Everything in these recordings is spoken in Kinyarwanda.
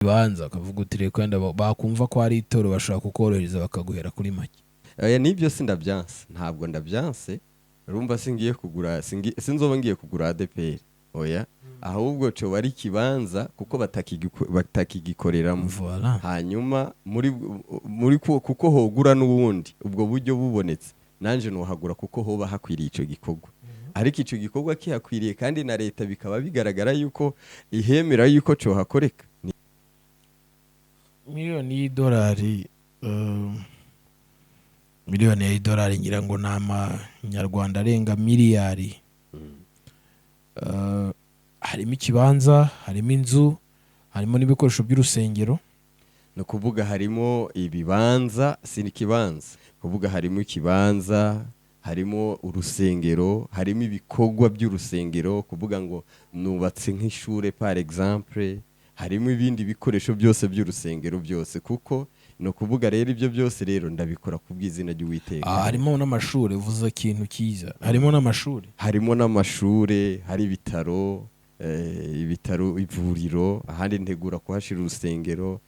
ikibanza akavuga uti reka wenda bakumva ko ari itoro bashaka kukorohereza bakaguhera kuri make. Nibyo sindabyanse, ntabwo ndabyanse. Urumva singiye kugura, sinzoba ngiye kugura ADEPR. Oya, ahubwo cyo bari kibanza kuko batakigikoreramo. Hanyuma muri kuko hogura n'ubundi ubwo buryo bubonetse, nanje nohagura kuko hoba hakwiriye ico gikorwa. Ariko ico gikorwa kihakwiriye kandi na leta bikaba bigaragara yuko ihemera yuko cyo hakoreka. Miliyoni y'idolari, miliyoni y'idolari ngira ngo nama nyarwanda arenga miliyari. Harimo ikibanza, harimo inzu, harimo n'ibikoresho by'urusengero. No kuvuga harimo ibibanza, si ikibanza. Kuvuga harimo ikibanza, harimo urusengero, harimo ibikorwa by'urusengero, kuvuga ngo nubatse nk'ishure par exemple, harimo ibindi bikoresho byose by'urusengero byose, kuko no kuvuga rero ibyo byose rero ndabikora kubw'izina ry'Uwiteka. Harimo n'amashuri, uvuze ikintu cyiza. Harimo n'amashuri, hari ibitaro, ivuriro, ahandi ntegura kuhashira urusengero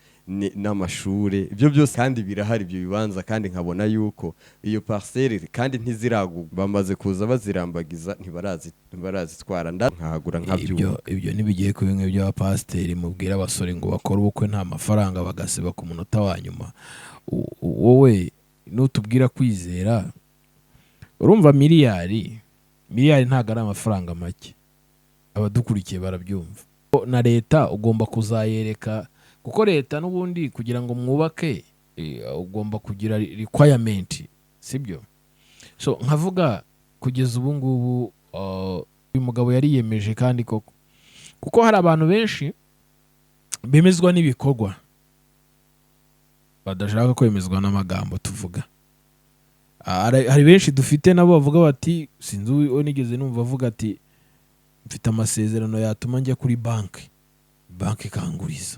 n'amashuri. Ibyo byose kandi birahari, ibyo bibanza, kandi nkabona yuko iyo parcelle kandi ntiziragu bamaze kuza bazirambagiza ntibarazitwara nkahagura nkabyuka. Ibyo nibigiye ku bimwe by'abapasteri mubwira abasore ngo bakora ubukwe nta mafaranga bagasiba ku munota wa nyuma. Wowe nutubwira kwizera, urumva miliyari ntago ari amafaranga make. Abadukurikiye barabyumva. Na leta ugomba kuzayereka, kuko leta n'ubundi kugira ngo mwubake ugomba kugira requirement, sibyo? So nkavuga kugeza ubu ngubu uyu mugabo yariyemeje kandi koko, kuko hari abantu benshi bemezwa n'ibikorwa badashaka kwemezwa n'amagambo tuvuga. Hari benshi dufite nabo bavuga bati, sinzi uwo nigeze numva avuga ati mfite amasezerano yatuma njya kuri banki ikanguriza.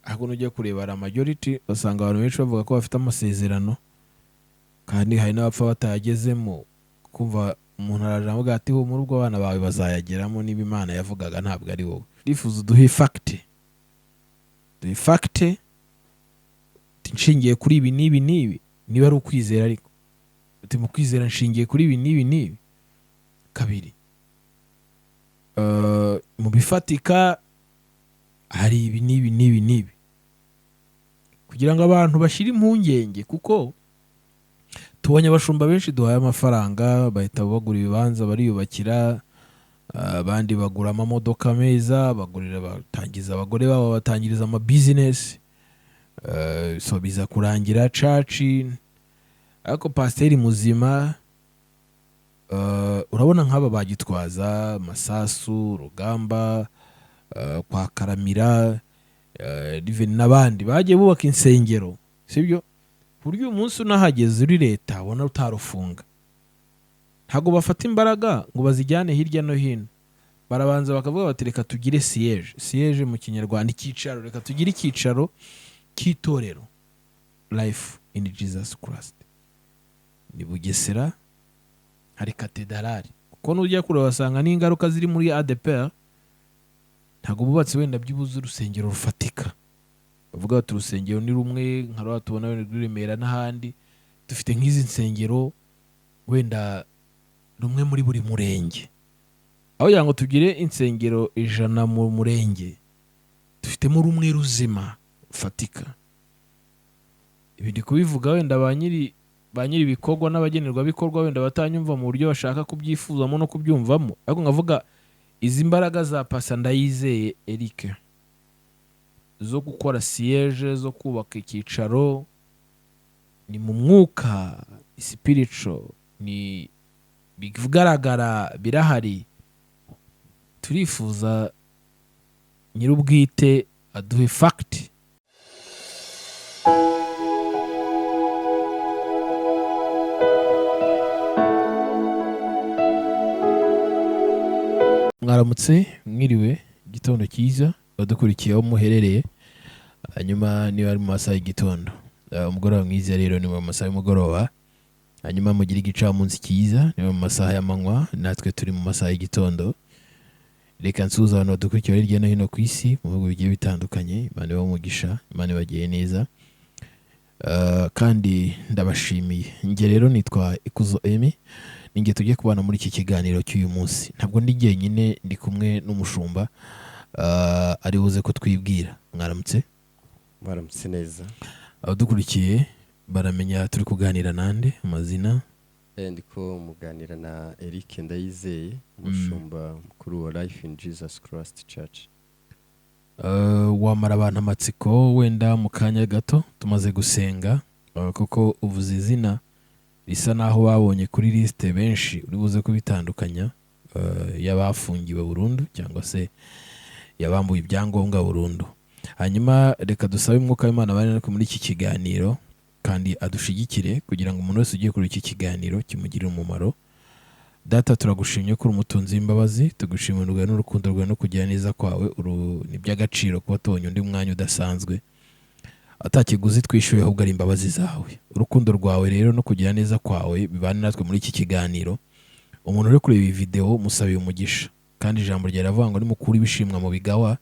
Ahubwo nujya kureba la majority basanga abantu benshi bavuga ko bafite amasezerano, kandi hari n'abapfa batayagezemo. Kumva umuntu araje avuga ati ho muri ubwo abana bawe bazayageramo niba Imana yavugaga ntabwo ari wowe. Ndifuza duhe fact, nshingiye kuri ibi n'ibi niba ari ukwizera. Ariko uti mu kwizera nshingiye kuri ibi n'ibi. Kabiri, mu bifatika hari ibi n'ibi, kugira ngo abantu bashire impungenge, kuko tubonye abashumba benshi duhaye amafaranga bahita bagura ibibanza bariyubakira, abandi bagura amamodoka meza, batangiza abagore babo, batangiriza ama business, so biza kurangira church. Ariko pasiteri muzima, urabona nk'aba bagitwaza Masasu, Rugamba, kwa Karamira, n'abandi bagiye bubaka insengero, sibyo? Buryo umunsi unahageze uri leta ubona utarufunga. Ntago bafata imbaraga ngo bazijyane hirya no hino, barabanza bakavuga bati reka tugire siège mu kinyarwanda icyicaro, reka tugire icyicaro cy'itorero Life in Jesus Christ. Ni Bugesera hari katedrali, kuko nujya kure wasanga n'ingaruka ziri muri ADEPR. Ntago bubatse wenda byibuze urusengero rufatika, bavuga bati urusengero ni rumwe nka rwa tubona wenda rw'Iremera n'ahandi. Dufite nk'izi nsengero wenda rumwe muri buri murenge, aho kugira ngo tugire insengero 100 mu murenge, dufitemo rumwe ruzima rufatika. Ibi ndi kubivuga wenda ba nyiri ibikorwa n'abagenerwa bikorwa wenda batanyumva mu buryo bashaka kubyifuzamo no kubyumvamo. Ariko ngavuga izi mbaraga za Pasa Ndayizeye Eric zo gukora siège, zo kubaka icyicaro, ni mu mwuka, spiritual, ni bigaragara, birahari. Turifuza nyir'ubwite aduhe fact. Mwaramutse, mwiriwe, gitondo cyiza badukurikiye aho muherereye. Hanyuma niba ari mu masaha y'igitondo, umugoroba mwiza rero ni mu masaha y'umugoroba. Hanyuma mugire igicamunsi cyiza niba mu masaha y'amanywa, natwe turi mu masaha y'igitondo. reka nsuhuza abantu badukurikira hirya no hino ku isi mu bihugu bigiye bitandukanye. Imana ibahe Imana ibagiye neza. Kandi ndabashimiye. Njye rero nitwa Ikuzo Emi, ninjye tugiye kubana muri iki kiganiro cy'uyu munsi. Ntabwo ndi jyenyine, ndi kumwe n'umushumba ari buze kutwibwira. Mwaramutse? Mwaramutse neza. Abadukurikiye baramenya turi kuganira nande amazina? Ndiko muganira na Eric Ndayizeye, umushumba mukuru wa Life in Jesus Christ Church. Wamara abantu amatsiko wenda mu kanya gato tumaze gusenga, kuko uvuze izina risa naho babonye kuri liste benshi uri buze kubitandukanya, y'abafungiwe burundu cyangwa se yabambuye ibyangombwa burundu. Hanyuma reka dusabe umwuka w'Imana bari muri iki kiganiro kandi adushigikire kugira ngo umuntu wese ugiye kuri iki kiganiro kimugirire umumaro. Data, turagushimye ko uri umutunzi w'imbabazi, tugushimirwa n'urukundo rwawe no kugira neza kwawe. Ni by'agaciro kuba tubonye undi mwanya udasanzwe, atakiguzi twishyuye ahubwo ari imbabazi zawe. Urukundo rwawe rero no kugira neza kwawe bibane natwe muri iki kiganiro. Umuntu uri kureba iyi video musabiye umugisha, kandi ijambo ryawe riravuga ngo nimukura ibishimwa mu bigawa,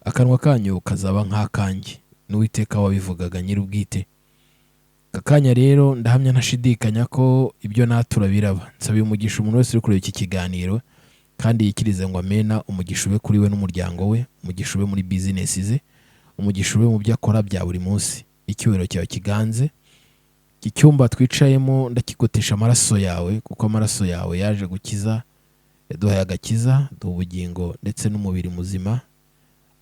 akanwa kanyu kazaba nk'akanjye. N'Uwiteka wabivugaga nyir'ubwite. Akanya rero ndahamya ntashidikanya ko ibyo natura biraba. Nsabiye umugisha umuntu wese uri kureba iki kiganiro, kandi yikirize ngo amena. Umugisha ube kuri we n'umuryango we, umugisha ube muri business ze, umugisha ube mu byo akora bya buri munsi. Icyubahiro cyawe kiganze. Iki cyumba twicayemo ndakigotesha amaraso yawe, kuko amaraso yawe yaje gukiza, yaduhaye agakiza, duha ubugingo ndetse n'umubiri muzima.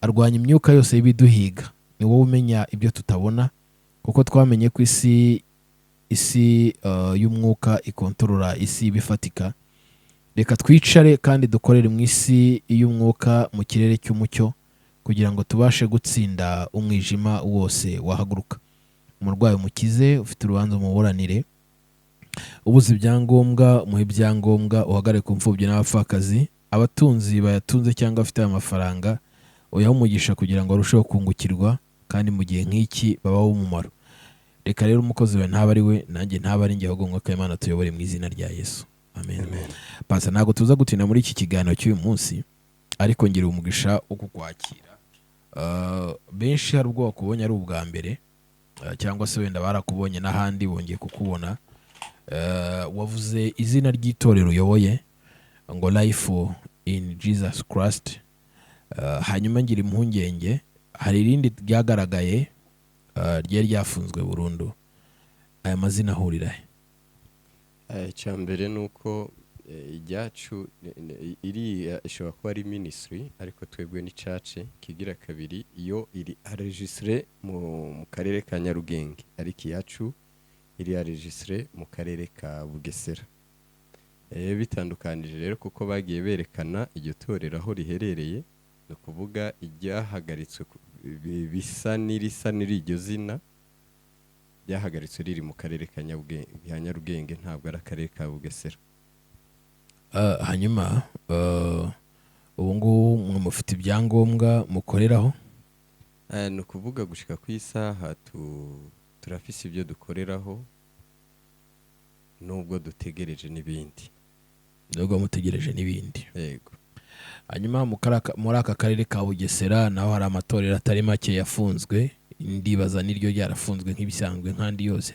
Arwanya imyuka yose y'ibiduhiga. Ni wowe umenya ibyo tutabona, kuko twamenye ko isi y'umwuka ikontorora isi bifatika. Reka twicare kandi dukorere mu isi y'umwuka mu kirere cy'umucyo, kugira ngo tubashe gutsinda umwijima wose wahaguruka. Umurwayi umukize, ufite urubanza umuburanire, ubuze ibyangombwa umuhe ibyangombwa, uhagare ku mfubyi n'abapfakazi. Abatunzi bayatunze cyangwa bafite amafaranga uyahe umugisha kugira ngo arusheho kungukirwa, kandi mu gihe nk'iki babaho umumaro. Reka rero umukozi we ntaba ari we, nanjye ntaba ari njye, ahubwo umwuka w'Imana tuyobore mu izina rya Yesu. Amen. Pasa, ntabwo tuza gutinda muri iki kiganiro cy'uyu munsi, ariko ngira umugisha wo kukwakira. Benshi hari ubwo bakubonye ari ubwa mbere, cyangwa se wenda barakubonye n'ahandi bongeye kukubona. Wavuze izina ry'itorero uyoboye ngo Life in Jesus Christ. Hanyuma ngira impungenge, hari irindi ryagaragaye ryari ryafunzwe burundu. Aya mazina ahurira he? Icyambere nuko ijyacu iri ishobora kuba ari ministry, ariko twebwe ni church. Kigira kabiri, iyo iri enregistré mu karere ka Nyarugenge, ariko iyacu iri enregistré mu karere ka Bugesera. Bitandukanije rero kuko bagiye berekana iryo torero aho riherereye, no kuvuga ijyahagaritswe bisa n'iri iryo zina ryahagaritswe riri mu karere ka Nyarugenge, ntabwo ari akarere ka Bugesera. Hanyuma ubu ngubu mwe mufite ibyangombwa mukoreraho? Ni ukuvuga gushika ku isaha turafise ibyo dukoreraho, nubwo dutegereje n'ibindi. Nubwo mutegereje n'ibindi. Yego. Hanyuma muri aka karere ka Bugesera naho hari amatorero atari make yafunzwe. Ndibaza n'iryo ryarafunzwe nk'ibisanzwe nk'andi yose.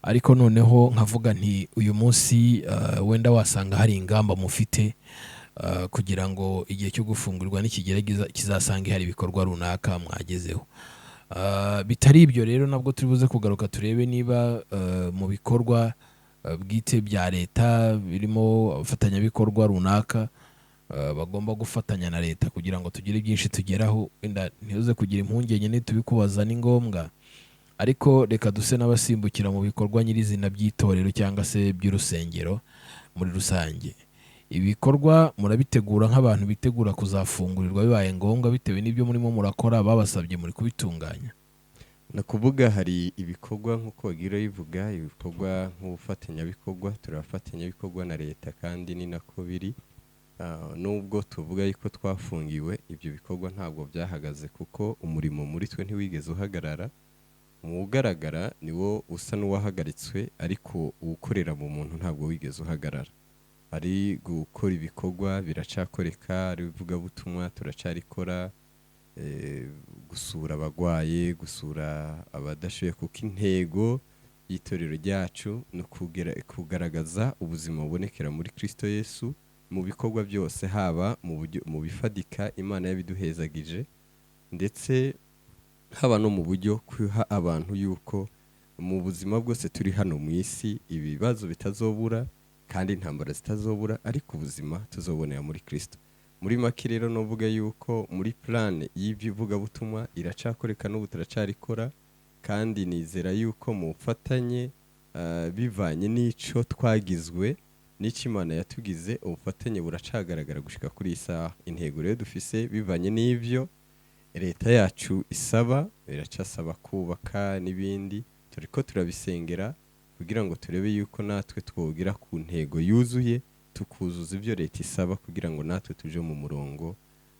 Ariko noneho nkavuga nti uyu munsi wenda wasanga hari ingamba mufite kugira ngo igihe cyo gufungurwa n'ikigerageza kizasanga hari ibikorwa runaka mwagezeho. Bitari ibyo rero nabwo turi buze kugaruka turebe niba mu bikorwa bwite bya leta birimo abafatanyabikorwa runaka bagomba gufatanya na leta kugira ngo tugire byinshi tugeraho. Wenda ntiuze kugira impungenge nitubikubaza ni ngombwa, ariko reka duse n'abasimbukira mu bikorwa nyirizina by'itorero cyangwa se by'urusengero muri rusange. Ibikorwa murabitegura nk'abantu bitegura kuzafungurirwa bibaye ngombwa, bitewe n'ibyo murimo murakora babasabye muri kubitunganya? Na kuvuga hari ibikorwa nk'uko bagira bivuga, ibikorwa nk'ubufatanyabikorwa, turafatanyabikorwa na leta kandi ni nako biri. Nubwo tuvuga yuko twafungiwe, ibyo bikorwa ntabwo byahagaze, kuko umurimo muri twe ntiwigeze uhagarara. Mu ugaragara ni wo usa n'uwahagaritswe, ariko uwukorera mu muntu ntabwo wigeze uhagarara. ari gukora ibikorwa biracakoreka, ari ivugabutumwa turacarikora, gusura abagwaye, gusura abadashoboye, kuko intego y'itorero ryacu ni kugaragaza ubuzima bubonekera muri Kristo Yesu mu bikorwa byose, haba mu bifadika Imana yabiduhezagije, ndetse haba no mu buryo kwiha abantu yuko mu buzima bwose turi hano mu isi ibibazo bitazobura kandi intambara zitazobura, ariko ubuzima tuzobonera muri Kristo. Muri make rero novuga yuko muri plan y'ivugabutumwa iracakoreka n'ubu turacarikora, kandi nizera yuko mu bufatanye bivanye n'ico twagizwe n'icyo Imana yatugize, ubufatanye buracagaragara gushika kuri isaha. Intego rero dufise bivanye n'ivyo leta yacu isaba, iracasaba kubaka n'ibindi, turiko turabisengera kugira ngo turebe yuko natwe twogira ku ntego yuzuye, tukuzuza ibyo leta isaba, kugira ngo natwe tuje mu murongo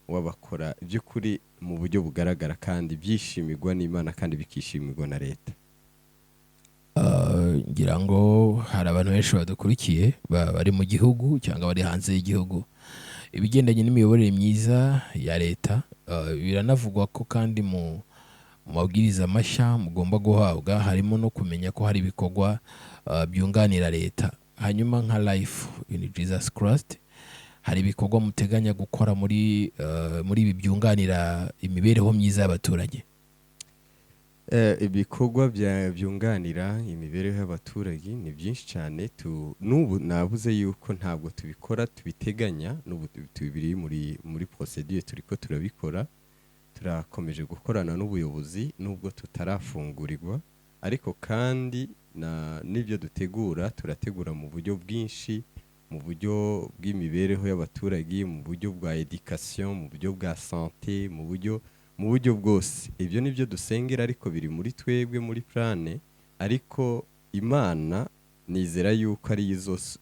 w'abakora iby'ukuri mu buryo bugaragara kandi byishimirwa n'Imana kandi bikishimirwa na leta. Ngira ngo hari abantu benshi badukurikiye bari mu gihugu cyangwa bari hanze y'igihugu, ibigendanye n'imiyoborere myiza ya leta, biranavugwa ko kandi mu mabwiriza mashya mugomba guhabwa harimo no kumenya ko hari ibikorwa byunganira leta. Hanyuma nka life in Jesus Christ, hari ibikorwa muteganya gukora muri ibi byunganira imibereho myiza y'abaturage? Ibikorwa byunganira imibereho y'abaturage ni byinshi cyane. N'ubu nabuze yuko ntabwo tubikora tubiteganya, n'ubu tubiri muri procedure turiko turabikora, turakomeje gukorana n'ubuyobozi nubwo tutarafungurirwa, ariko kandi n'ibyo dutegura turategura mu buryo bwinshi, mu buryo bw'imibereho y'abaturage, mu buryo bwa education, mu buryo bwa santé, mu buryo bwose. Ibyo nibyo dusengera, ariko biri muri twebwe muri plane, ariko Imana nizera yuko ari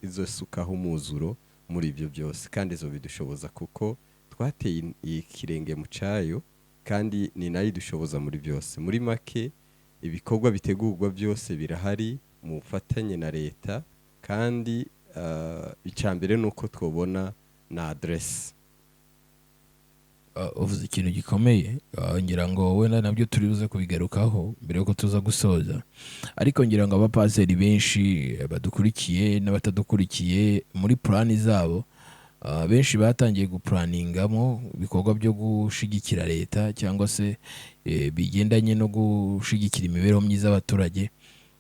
izosukaho umuzuro muri ibyo byose, kandi izo bidushoboza kuko twateye ikirenge mu cayo, kandi ni nayo idushoboza muri byose. Muri make ibikorwa bitegurwa byose birahari mu bufatanye na leta, kandi icambere nuko twobona na adresse. Uvuze ikintu gikomeye, ngira ngo wenda nabyo turibuze kubigarukaho mbere yuko tuza gusoza, ariko ngira ngo abapaseri benshi badukurikiye n'abatadukurikiye muri plani zabo, benshi batangiye guplaningamo ibikorwa byo gushyigikira leta cyangwa se bigendanye no gushyigikira imibereho myiza y'abaturage,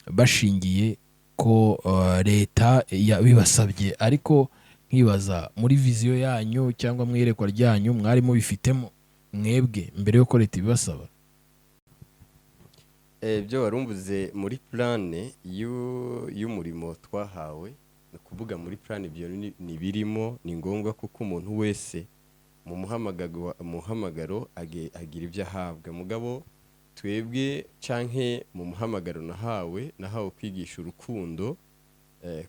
bashingiye ko leta bibasabye. Ariko nkibaza, muri viziyo yanyu cyangwa mu iyerekwa ryanyu mwari mubifitemo mwebwe mbere yuko leta ibibasaba? Byo warumbuze muri plane y'umurimo twahawe, ni ukuvuga muri plane ibyo ni birimo, ni ngombwa kuko umuntu wese mu muhamagaro agira ibyo ahabwa. Mugabo twebwe canke mu muhamagaro nahawe kwigisha urukundo,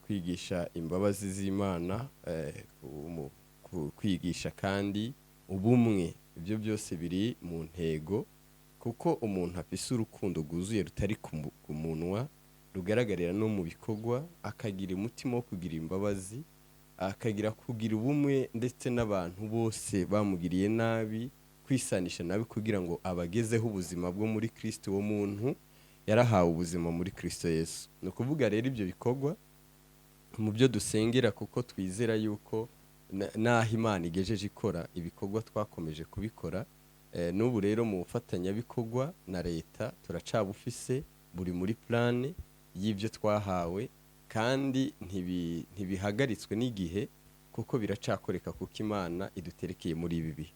kwigisha imbabazi z'Imana, kwigisha kandi ubumwe. Ibyo byose biri mu ntego, kuko umuntu afise urukundo rwuzuye rutari ku munwa, rugaragarira no mu bikorwa, akagira umutima wo kugira imbabazi, kugira ubumwe ndetse n'abantu bose bamugiriye nabi, kwisanisha nabi kugira ngo abagezeho ubuzima bwo muri Kristo. Uwo muntu yarahawe ubuzima muri Kristo Yesu. Ni ukuvuga rero ibyo bikorwa mu byo dusengera, kuko twizera yuko naho Imana igejeje ikora ibikorwa twakomeje kubikora. N'ubu rero mu bufatanyabikorwa na leta turacabufise, buri muri plane y'ibyo twahawe, kandi ntibihagaritswe n'igihe, kuko biracakoreka, kuko Imana iduterekeye muri ibi bihe.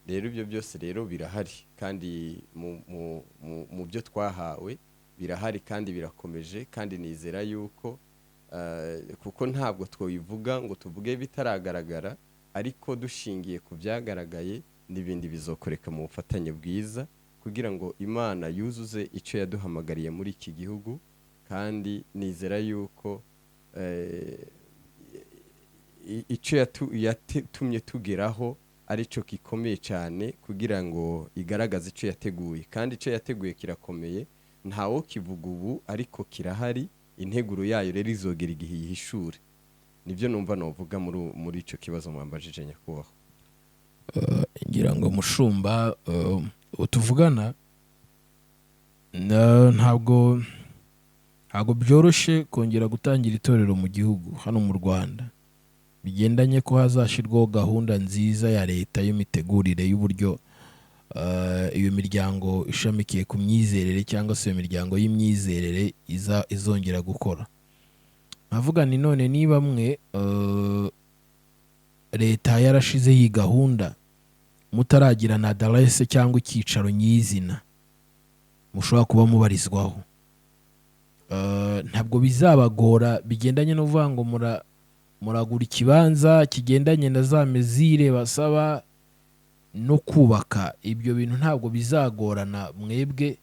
Rero ibyo byose rero birahari, kandi mu byo twahawe birahari kandi birakomeje, kandi nizera yuko kuko ntabwo twobivuga ngo tuvuge bitaragaragara, ariko dushingiye ku byagaragaye n'ibindi bizokoreka mu bufatanye bwiza, kugira ngo Imana yuzuze icyo yaduhamagariye muri iki gihugu. Kandi nizera yuko icyo yatumye tugeraho ari cyo gikomeye cyane, kugira ngo igaragaze icyo yateguye, kandi icyo yateguye kirakomeye, ntawo kivuga ubu, ariko kirahari. Integuro yayo rero izogera igihe yihishure. nibyo numva novuga muri ico kibazo mwambajije nyakubahwa. ngira ngo mushumba utuvugana ntabwo byoroshye kongera gutangira itorero mu gihugu hano mu Rwanda, bigendanye ko hazashirwaho gahunda nziza ya leta y'imitegurire y'uburyo iyo miryango ishamikiye ku myizerere cyangwa se iyo miryango y'imyizerere izongera gukora. nkavuga ni none niba mwe leta yarashize iyi gahunda mutaragira na adresse cyangwa icyicaro nyizina mushobora kuba mubarizwaho, ntabwo bizabagora bigendanye no kuvuga ngo muragura ikibanza kigendanye na za mezire basaba no kubaka. Ibyo bintu ntabwo bizagorana mwebwe,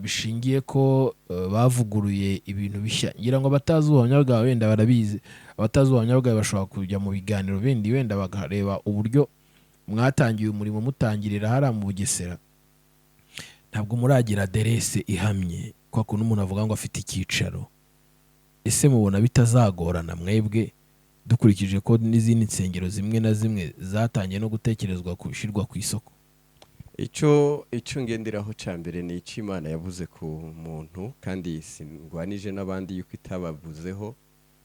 bishingiye ko bavuguruye ibintu bishya. Ngira ngo abatazi ubuhamya bwawe wenda barabizi, abatazi ubuhamya bwawe bashobora kujya mu biganiro bindi wenda bakareba uburyo mwatangiye umurimo mutangirira hariya mu Bugesera. Ntabwo muragira aderese ihamye kwa kuntu umuntu avuga ngo afite icyicaro. Ese mubona bitazagorana mwebwe, dukurikije ko n'izindi nsengero zimwe na zimwe zatangiye no gutekerezwa gushyirwa ku isoko? Icyo ngenderaho cya mbere ni icyo Imana yavuze ku muntu, kandi singwanije n'abandi yuko itabavuzeho,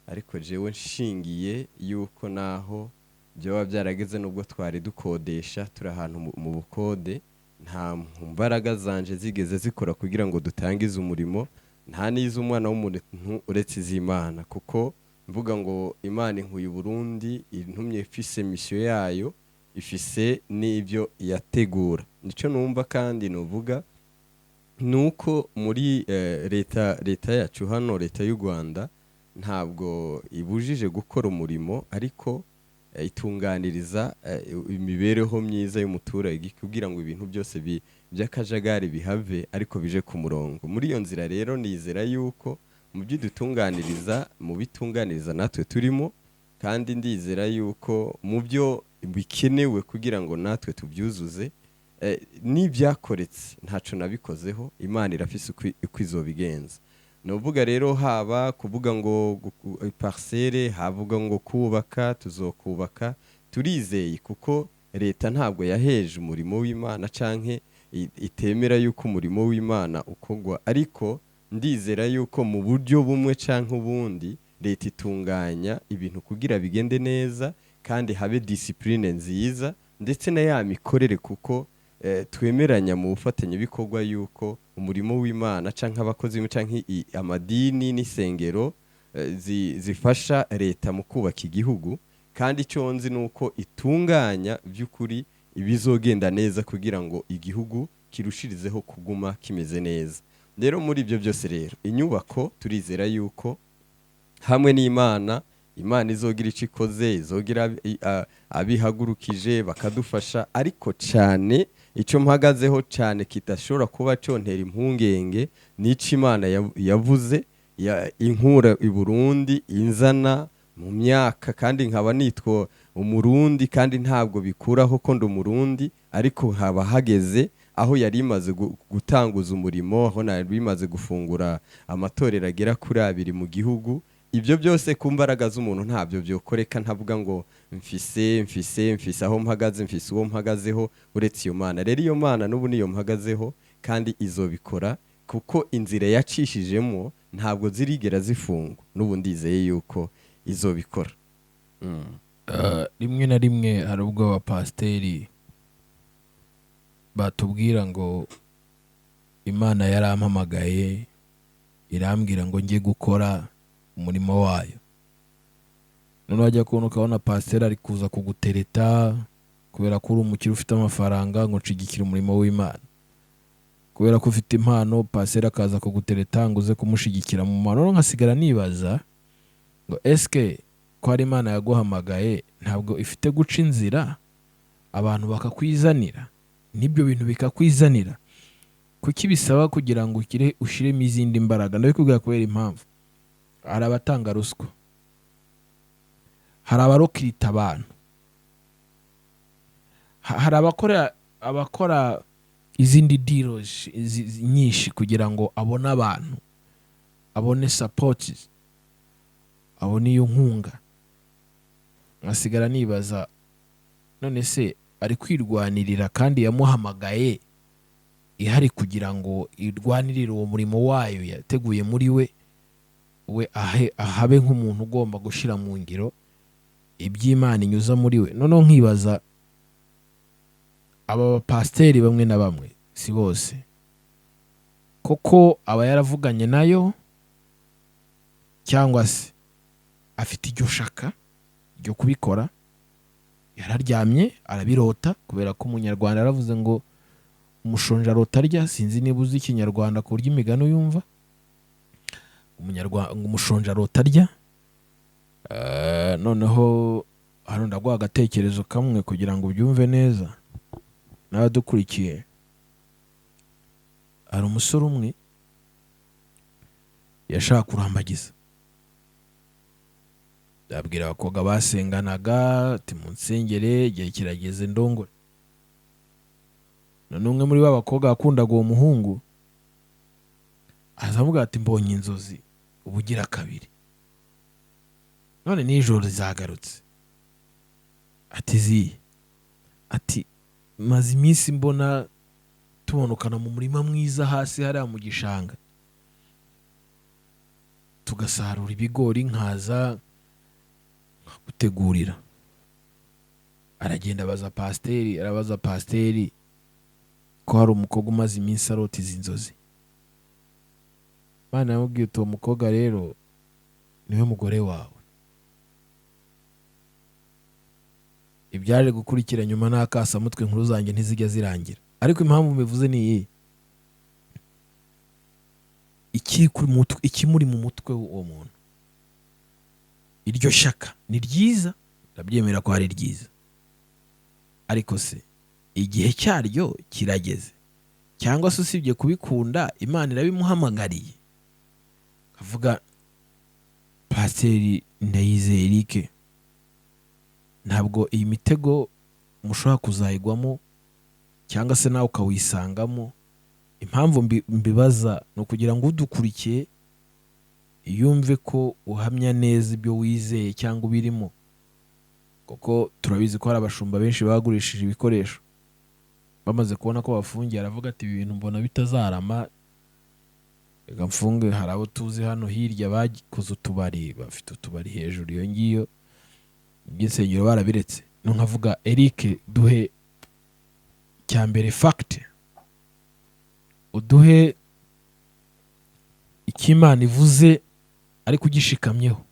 ariko jewe nshingiye yuko naho byaba byarageze nubwo twari dukodesha turi ahantu mu bukode, nta mbaraga zanje zigeze zikora kugira ngo dutangize umurimo, nta n'iz'umwana w'umuntu uretse iz'Imana, kuko mvuga ngo Imana inkuye Burundi intumye ifise misiyo yayo, ifise n'ibyo yategura. Nico numva kandi nuvuga nuko muri leta yacu hano, leta y'u Rwanda ntabwo ibujije gukora umurimo, ariko itunganiriza imibereho myiza y'umuturage kugira ngo ibintu byose by'akajagari bihave ariko bije ku murongo. Muri iyo nzira rero nizera yuko mu bitunganiriza natwe turimo, kandi ndizera yuko mu byo bikenewe kugira ngo natwe tubyuzuze n'ibyakoretse ntaco nabikozeho, Imana irafise uko izobigenza. Nuvuga rero haba kuvuga ngo parcelle, havuga ngo kubaka, tuzokubaka, turizeye kuko leta ntabwo yaheje umurimo w'Imana canke itemera yuko umurimo w'Imana ukogwa, ariko ndizera yuko mu buryo bumwe canke ubundi leta itunganya ibintu kugira bigende neza kandi habe discipline nziza ndetse na ya mikorere, kuko twemeranya mu bufatanye bikorwa yuko umurimo w'Imana canke abakozi canke amadini n'isengero zifasha leta mu kubaka igihugu, kandi icyo nzi nuko itunganya by'ukuri ibizogenda neza kugira ngo igihugu kirushirizeho kuguma kimeze neza. Rero muri ibyo byose rero inyubako turizera yuko hamwe n'Imana izogira icyo ikoze, izogira abihagurukije bakadufasha, ariko cyane icyo mpagazeho cyane kitashobora kuba cyontera impungenge n'icyo Imana yavuze inkura i Burundi inzana mu myaka, kandi nkaba nitwa umurundi, kandi ntabwo bikuraho ko ndi umurundi, ariko haba hageze aho yari imaze gutanguza umurimo, aho nari bimaze gufungura amatorero agera kuri 2 mu gihugu. Ibyo byose ku mbaraga z'umuntu ntabyo byokoreka, ntavuga ngo mfise aho mpagaze, mfise uwo mpagazeho uretse iyo Mana. Rero iyo Mana n'ubu niyo mpagazeho kandi izobikora, kuko inzira yacishijemo ntabwo zirigera zifungwa, n'ubu ndizeye yuko izobikora. Rimwe na rimwe hari ubwo abapasiteri batubwira ngo Imana yarampamagaye irambwira ngo njye gukora umurimo wayo, none wajya kubona ukabona pasiteri ari kuza kugutereta kubera ko uri umukire ufite amafaranga ngo nshigikira umurimo w'Imana, kubera ko ufite impano pasiteri akaza kugutereta ngo uze kumushigikira mu mpano. Nkasigara nibaza ngo eske ko ari Imana yaguhamagaye ntabwo ifite guca inzira abantu bakakwizanira, n'ibyo bintu bikakwizanira? Kuki bisaba kugira ngo ushiremo izindi mbaraga? Ndabikubwira kubera impamvu hari abatanga ruswa, hari abarokirita abantu, hari abakora izindi deals nyinshi kugira ngo abone abantu, abone support, abone iyo nkunga. nkasigara nibaza none se ari kwirwanirira kandi yamuhamagaye ihari kugira ngo irwanirire uwo murimo wayo yateguye muri we ahabe nk'umuntu ugomba gushyira mu ngiro iby'Imana inyuza muri we. Noneho nkibaza aba bapasiteri bamwe na bamwe, si bose, koko aba yaravuganye nayo cyangwa se afite iryo shaka ryo kubikora, yararyamye arabirota, kubera ko umunyarwanda yaravuze ngo umushonji arota arya. Sinzi niba uzi ikinyarwanda ku buryo imigani yumva. Umushonji arota arya. Noneho hano ndaguha agatekerezo kamwe kugira ngo ubyumve neza n'abadukurikiye. Hari umusore umwe yashaka kurambagiza, yabwira abakobwa basenganaga ati munsengere igihe kirageze ndongore. none umwe muri b'abakobwa yakundaga uwo muhungu azavuga ati mbonye inzozi ubugira kabiri, none nijoro rizagarutse. Ati ziye, ati maze iminsi mbona tubonukana mu murima mwiza hasi hariya mu gishanga, tugasarura ibigori nkaza gutegurira. Aragenda arabaza pasiteri ko hari umukobwa umaze iminsi arota izi nzozi. Imana yamubwiye uti uwo mukobwa rero niwe mugore wawe. Ibyaje gukurikira nyuma n'akasamutwe inkuru zanjye ntizijya zirangira, ariko impamvu mbivuze ni iyi: ikimuri mu mutwe w'uwo muntu. Iryo shaka ni ryiza, ndabyemera ko hari ryiza, ariko se igihe cyaryo kirageze? Cyangwa se usibye kubikunda Imana irabimuhamagariye? Kavuga Pasiteri Ndayizeye Eric, ntabwo iyi mitego mushobora kuzayigwamo cyangwa se nawe ukawisangamo. Impamvu mbibaza ni ukugira ngo udukurikiye yumve ko uhamya neza ibyo wizeye cyangwa ubirimo, kuko turabizi ko hari abashumba benshi bagurishije ibikoresho bamaze kubona ko bafungiye. Aravuga ati ibi bintu mbona bitazarama, reka mfunge. Hari abo tuzi hano hirya bakoze utubari, bafite utubari hejuru iyo ngiyo, iby'insengero barabiretse. Nkavuga Eric, duhe cyambere fact, uduhe ikimana ivuze ariko ugishikamyeho.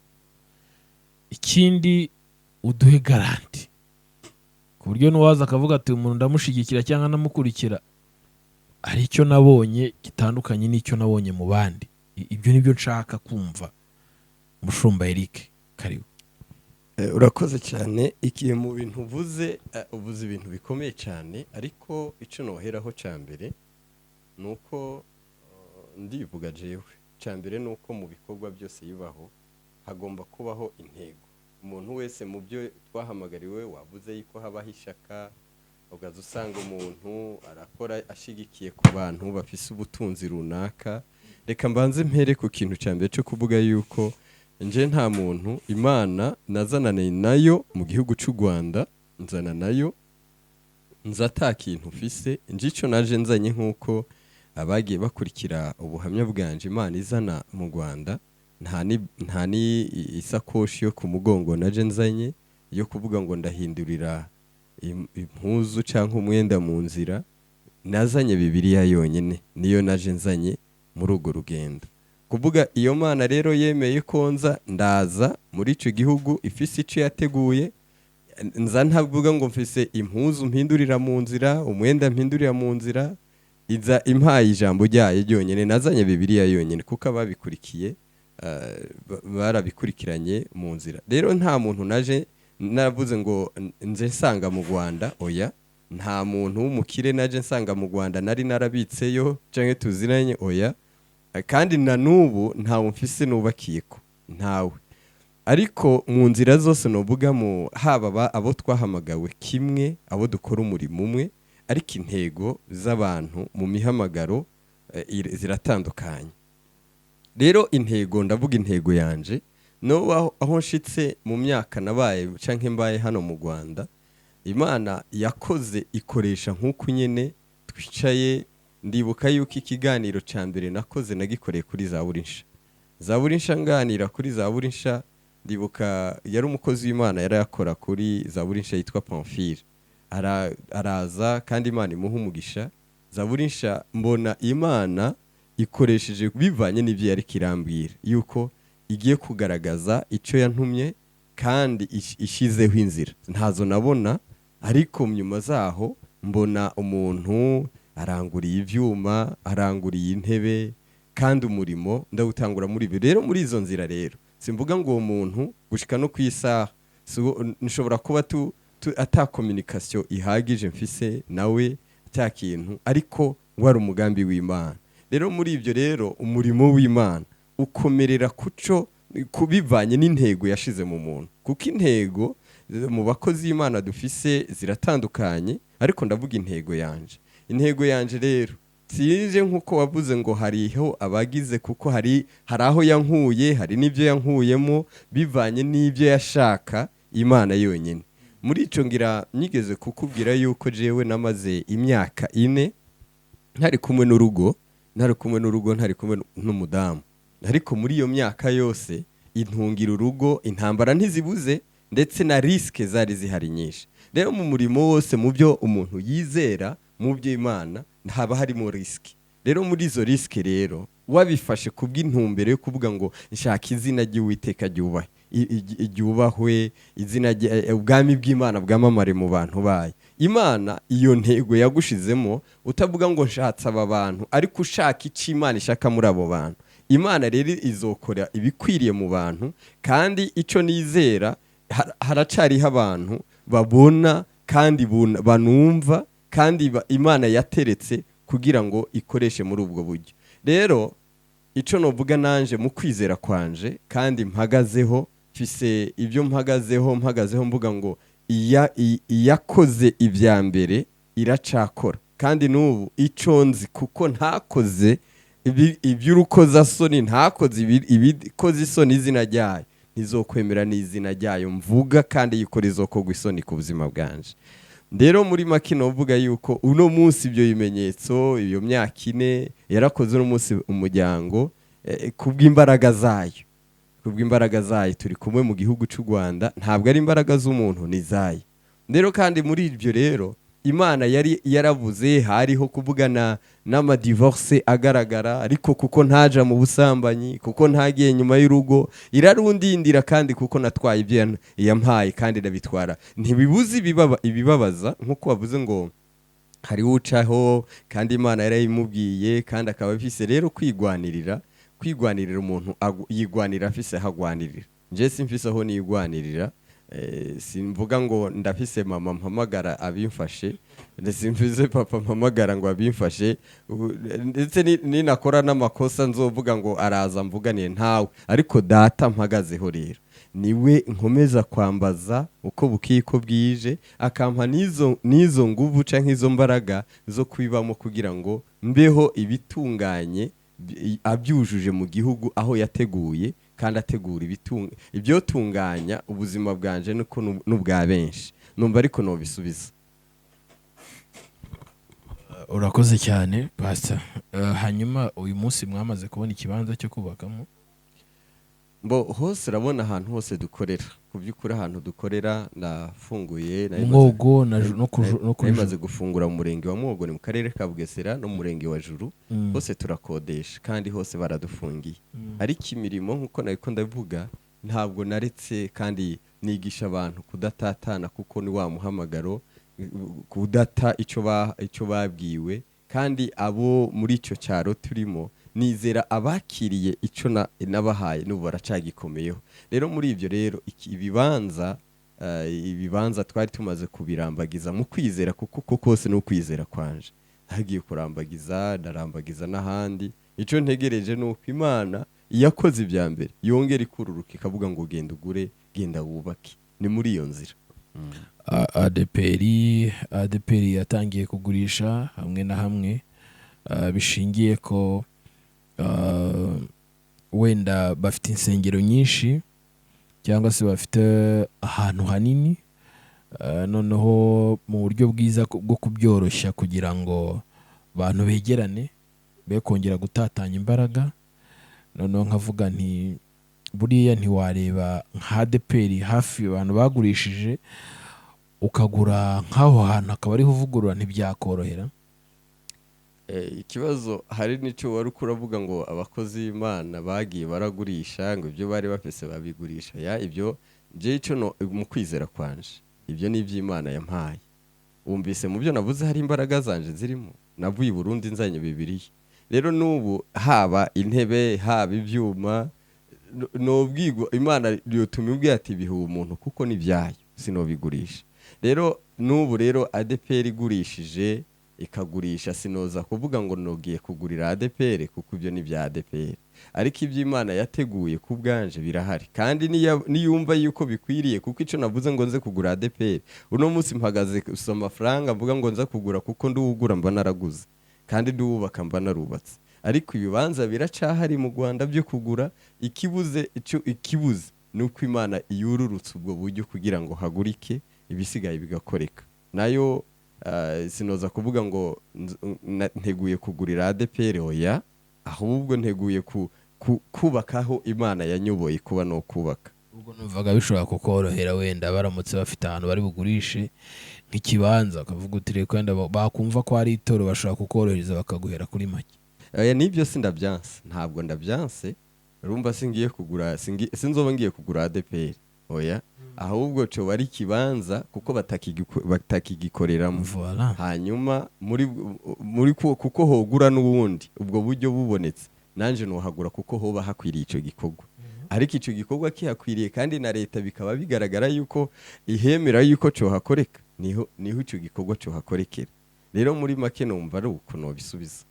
Ikindi uduhe garanti ku buryo n'uwaza akavuga ati umuntu ndamushyigikira cyangwa ndamukurikira, hari icyo nabonye gitandukanye n'icyo nabonye mu bandi. Ibyo nibyo nshaka kumva. Mushumba Eric, karibu. Urakoze cyane. Ikiye mu bintu uvuze ibintu bikomeye cyane, ariko icyo noheraho cyambere nuko ndivuga jewe cyambere nuko mu bikorwa byose yibaho hagomba kubaho intego. Umuntu wese mu byo twahamagariwe, wavuze yuko habaho ishaka, ugaza usanga umuntu arakora ashigikiye ku bantu bafise ubutunzi runaka. Reka mbanze mpere ku kintu cyambere cyo kuvuga yuko nje nta muntu Imana nazanane nayo mu gihugu cy'u Rwanda, nzana nayo nzata kintu ufise. Nje ico naje nzanye nkuko abagiye bakurikira ubuhamya bwanje, Imana izana mu Rwanda nta ni isakoshi yo ku mugongo naje nzanye yo kuvuga ngo ndahindurira impuzu cyangwa umwenda mu nzira. Nazanye Bibiliya yonyine, niyo naje nzanye muri urwo rugendo. Kuvuga iyo Mana rero yemeye ko ndaza muri icyo gihugu ifise icyo yateguye. Nza ntavuga ngo mfise impuzu mpindurira mu nzira, umwenda mpindurira mu nzira. Iza impaye ijambo ryayo ryonyine, nazanye Bibiliya yonyine, kuko ababikurikiye barabikurikiranye mu nzira. Rero nta muntu naje navuze ngo nze nsanga mu Rwanda, oya. Nta muntu w'umukire naje nsanga mu Rwanda nari narabitseyo cyangwa tuziranye, oya. Kandi na nubu ntawe mfise nubakiyeko, ntawe. Ariko mu nzira zose novuga mu haba abo twahamagawe kimwe, abo dukora umurimo umwe, ariko intego z'abantu mu mihamagaro ziratandukanye. Rero intego, ndavuga intego yanje no aho nshitse mu myaka nabaye canke mbaye hano mu Rwanda, Imana yakoze ikoresha nk'uko nyene twicaye. Ndibuka yuko ikiganiro ca mbere nakoze nagikoreye kuri Zaburi nsha nganira kuri Zaburi nsha. Ndibuka yari umukozi w'Imana yarayakora kuri Zaburi nsha yitwa Pamphile, araza kandi Imana imuhumugisha. Zaburi nsha mbona Imana ikoresheje bivanye n'ivyo yari kirambwira yuko igiye kugaragaza ico yantumye kandi ishizeho inzira. Ntazo nabona, ariko nyuma zaho mbona umuntu aranguriye ivyuma, aranguriye intebe, kandi umurimo ndawutangura muri ibyo. Rero muri izo nzira rero simvuga ngo uwo muntu gushika no kwisaha nshobora kuba ata communication ihagije mfise nawe cya kintu, ariko wari umugambi w'Imana. Rero muri ibyo rero umurimo w'Imana ukomerera kuco kubivanye n'intego yashize mu muntu, kuko intego mu bakozi b'Imana dufise ziratandukanye, ariko ndavuga intego yanje rero sije nkuko wavuze ngo hariho abagize, kuko hari aho yankuye, hari n'ibyo yankuyemo bivanye n'ibyo yashaka Imana yonyine. Muri ico ngira nyigeze kukubwira yuko jewe namaze imyaka 4 ntari kumwe n'urugo, ntari kumwe n'umudamu, ariko muri iyo myaka yose intungira urugo, intambara ntizibuze, ndetse na riske zari zihari nyinshi. Rero mu murimo wose, mu byo umuntu yizera, mu byo Imana haba harimo riske. Rero muri izo riske rero wabifashe kubw'intumbero yo kuvuga ngo nshaka izina ry'Uwiteka ryubahwe, izina ubwami bw'Imana bwamamare mu bantu bayo. Imana iyo ntego yagushizemo, utavuga ngo nshatse aba bantu, ariko ushaka icyo Imana ishaka muri abo bantu. Imana rero izokora ibikwiriye mu bantu, kandi ico nizera haracariho abantu babona kandi banumva, kandi Imana yateretse kugira ngo ikoreshe muri ubwo buryo. Rero ico novuga nanje mu kwizera kwanje, kandi mpagazeho, mfise ibyo mpagazeho mvuga ngo iyakoze ibya mbere iracakora, kandi n'ubu ico nzi, kuko ntakoze iby'urukozasoni, ntakoze ibikoze isoni izina ryayo, ntizokwemera n'izina ryayo mvuga, kandi yikora izokogwa isoni ku buzima bwanje. Rero muri make novuga yuko uno munsi ibyo bimenyetso, iyo myaka 4 yarakoze uno munsi umuryango kubw'imbaraga zayo turi kumwe mu gihugu cy'u Rwanda, ntabwo ari imbaraga z'umuntu, ni zayo. Rero kandi muri ibyo rero Imana yari yaravuze, hariho kuvugana n'amadivorce agaragara, ariko kuko ntaja mu busambanyi, kuko ntagiye nyuma y'urugo, irarundindira, kandi kuko natwaye ibyo yampaye kandi ndabitwara. Ntibibuze ibibabaza, nkuko wavuze ngo hari ucaho, kandi Imana yarayimubwiye, kandi akaba afise rero kwigwanirira umuntu yigwanira afise hagwanirira. Nje simfise aho nigwanirira, simvuga ngo ndafise mama mpamagara abimfashe, simfise papa mpamagara ngo abimfashe, ndetse ninakora n'amakosa nzovuga ngo araza mvuganiye ntawe, ariko data mpagazeho rero niwe nkomeza kwambaza uko bukiko bwije, akampa nizo nguvu canke izo mbaraga zo kwibamo, kugira ngo mbeho ibitunganye abyujuje mu gihugu aho yateguye, kandi ategura ibyo tunganya ubuzima bwanje nuko n'ubwa benshi. Numva ariko no bisubiza. Urakoze cyane pastor. Hanyuma uyu munsi mwamaze kubona ikibanza cyo kubakamo? Hose urabona ahantu hose dukorera, ku by'ukuri ahantu dukorera nafunguye, Mwogo namaze gufungura mu murenge wa Mwogo, ni mu karere ka Bugesera, no mu murenge wa Juru. Hose turakodesha, kandi hose baradufungiye. Ariko imirimo nkuko nabiko ndavuga, ntabwo naretse, kandi nigisha abantu kudatatana, kuko ni wa muhamagaro, kudata icyo babwiwe, kandi abo muri icyo cyaro turimo nizera abakiriye ico nabahaye n'ubu baracagikomeyeho. Rero muri ibyo rero ibibanza twari tumaze kubirambagiza mu kwizera, kuko kose no kwizera kwanje hagiye kurambagiza, ndarambagiza n'ahandi. Ico ntegereje nuko Imana yakoze ibya mbere yongera ikururuka, ikavuga ngo genda ugure, genda wubake. Ni muri iyo nzira. ADEPR yatangiye kugurisha hamwe na hamwe, bishingiye ko wenda bafite insengero nyinshi, cyangwa se bafite ahantu hanini, noneho mu buryo bwiza bwo kubyoroshya kugira ngo abantu begerane be kongera gutatanya imbaraga. Noneho nkavuga nti buriya ntiwareba nka ADEPR hafi abantu bagurishije ukagura nk'aho hantu akaba ariho uvugurura, ntibyakorohera. Ikibazo hari n'icyo wari kuravuga ngo abakozi b'Imana bagiye baragurisha ngo ibyo bari bafise babigurisha. Ibyo icyo mu kwizera kwanje, ibyo ni iby'Imana yampaye. Wumvise mu byo navuze hari imbaraga zanje zirimo, navuye i Burundi nzanye Bibiliya. Rero n'ubu haba intebe haba ibyuma nobwirwa Imana yotuma imbwira ati biha umuntu kuko ni byayo sinobigurisha. Rero n'ubu rero ADEPR igurishije ikagurisha, sinoza kuvuga ngo nogiye kugurira ADEPR kuko ibyo ni bya ADEPR, ariko iby'Imana yateguye ku bwanje birahari kandi niyumva yuko bikwiriye, kuko icyo navuze ngo nze kugura ADEPR uno munsi mpagaze usoma amafaranga mvuga ngo nza kugura kuko nduwugura mba naraguze kandi nduwubaka mba narubatse. Ariko ibibanza biracahari mu Rwanda byo kugura, ikibuze nuko Imana iyururutse ubwo buryo kugira ngo hagurike ibisigaye bigakoreka. Nayo sinoza kuvuga ngo nteguye kugurira ADEPR oya, ahubwo nteguye kubakaho Imana yanyoboye kuba no kubaka. Ubwo numvaga bishobora kukorohera wenda baramutse bafite ahantu bari bugurishe nk'ikibanza, akavuga uti reka wenda bakumva ko ari itoro bashobora kukorohereza bakaguhera kuri make. Nibyo sindabyanse, ntabwo ndabyanse. Urumva singiye kugura, sinzoba ngiye kugura ADEPR oya, ahubwo cyo bari kibanza kuko batakigikoreramo. Hanyuma muri kuko hogura n'ubundi ubwo buryo bubonetse, nanje nohagura kuko hoba hakwiriye icyo gikorwa. Ariko icyo gikorwa kihakwiriye kandi na leta bikaba bigaragara yuko ihemera yuko cyo hakoreka, niho icyo gikorwa cyo hakorekera. Rero muri make numva ari uko no bisubiza.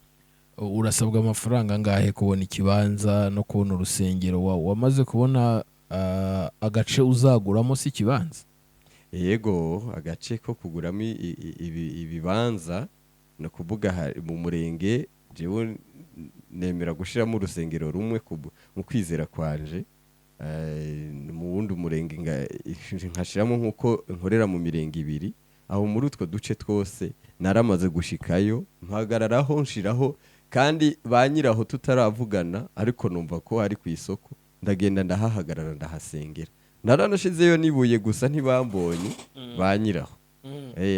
Urasabwa amafaranga ngahe kubona ikibanza no kubona urusengero? Wamaze kubona agace uzaguramo si ikibanza? Yego, agace ko kuguramo ibibanza no kuvuga mu murenge jewe nemera gushiramo urusengero rumwe mu kwizera kwanje. Mu wundi murenge nkashiramo nkuko nkorera mu mirenge 2, aho muri utwo duce twose naramaze gushikayo mpagararaho nshiraho kandi banyiraho tutaravugana, ariko numva ko ari ku isoko ndagenda ndahahagarara ndahasengera. Naranashizeyo nibuye gusa ntibambonye banyiraho.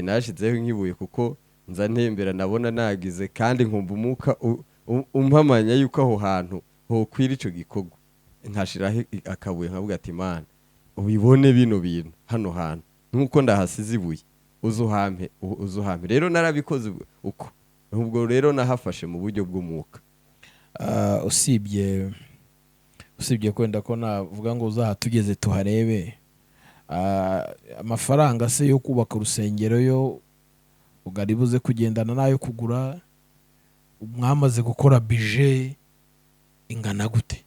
Nashizeho nkibuye kuko nza ntembera nabona nagize kandi nkumva umuka umpamanya yuko aho hantu ho kwira ico gikorwa. Nkashiraho akabuye nkavuga ati Imana ubibone bino bintu hano hantu nkuko ndahasize ibuye uzuhampe. Rero narabikoze uko ubwo rero nahafashe mu buryo bw'umwuka. Usibye kwenda ko navuga ngo uzahatugeze tuharebe, amafaranga se yo kubaka urusengero yo ugaribuze kugendana nayo kugura, mwamaze gukora budget ingana gute?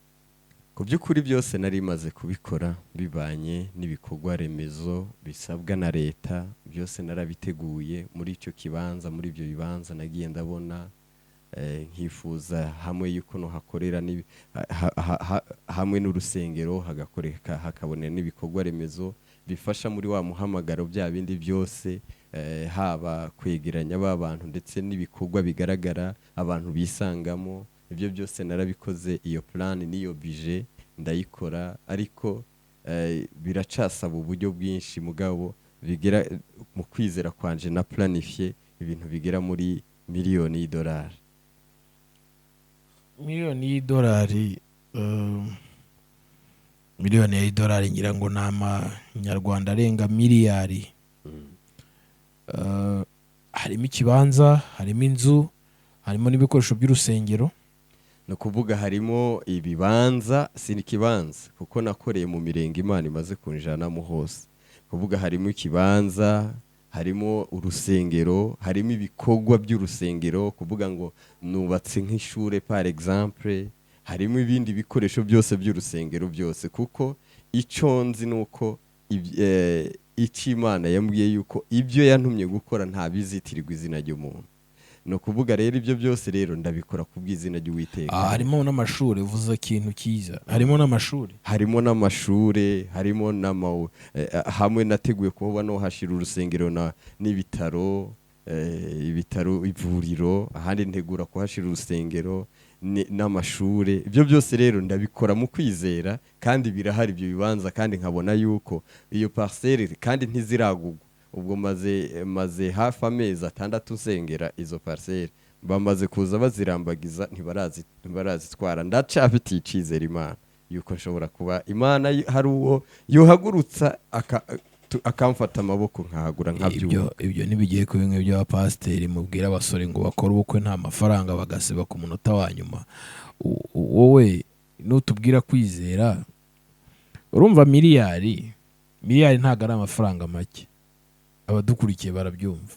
Ku by'ukuri byose nari maze kubikora bibanye n'ibikorwa remezo bisabwa na leta, byose narabiteguye muri icyo kibanza. Muri ibyo bibanza nagiye ndabona nkifuza hamwe yuko no hakorera hamwe n'urusengero hagakoreka hakabonera n'ibikorwa remezo bifasha muri wa muhamagaro bya bindi byose, haba kwegeranya abantu ndetse n'ibikorwa bigaragara abantu bisangamo. Ibyo byose narabikoze, iyo plan niyo budget ndayikora, ariko biracasaba uburyo bwinshi mugabo bigera mu kwizera kwanje na planifier ibintu bigera muri miliyoni $1. Miliyoni $1, miliyoni $1 ngira ngo nama nyarwanda arenga miliyari. Harimo ikibanza, harimo inzu, harimo n'ibikoresho by'urusengero. No kuvuga harimo ibibanza, si ikibanza kuko nakoreye mu mirenge Imana imaze kunjanamo hose. Kuvuga harimo ikibanza, harimo urusengero, harimo ibikorwa by'urusengero, kuvuga ngo nubatse nk'ishure par exemple, harimo ibindi bikoresho byose by'urusengero byose, kuko icyo nzi nuko icyo Imana yambwiye yuko ibyo yantumye gukora nta bizitirirwa izina ry'umuntu. no kuvuga rero ibyo byose rero ndabikora kubw'izina ry'Uwiteka. harimo n'amashuri uvuze ikintu cyiza, harimo n'amashuri harimo hamwe nateguye kuba no hashira urusengero n'ibitaro, ibitaro, ivuriro, ahandi ntegura kuhashira urusengero n'amashure. Ibyo byose rero ndabikora mu kwizera, kandi birahari ibyo bibanza, kandi nkabona yuko iyo parcelle kandi ntiziragugwa. Ubwo maze hafi amezi 6 nsengera izo parcelle, bamaze kuza bazirambagiza, ntibarazitwara. Ndacafitiye icizere Imana yuko nshobora kuba Imana hari uwo yohagurutsa akamfata amaboko nkahagura nkabyuka. Ibyo nibigiye ku bimwe by'abapasiteri mubwira abasore ngo bakora ubukwe nta mafaranga bagasiba ku munota wa nyuma. Wowe nutubwira kwizera, urumva miliyari ntago ari amafaranga make, abadukurikiye barabyumva.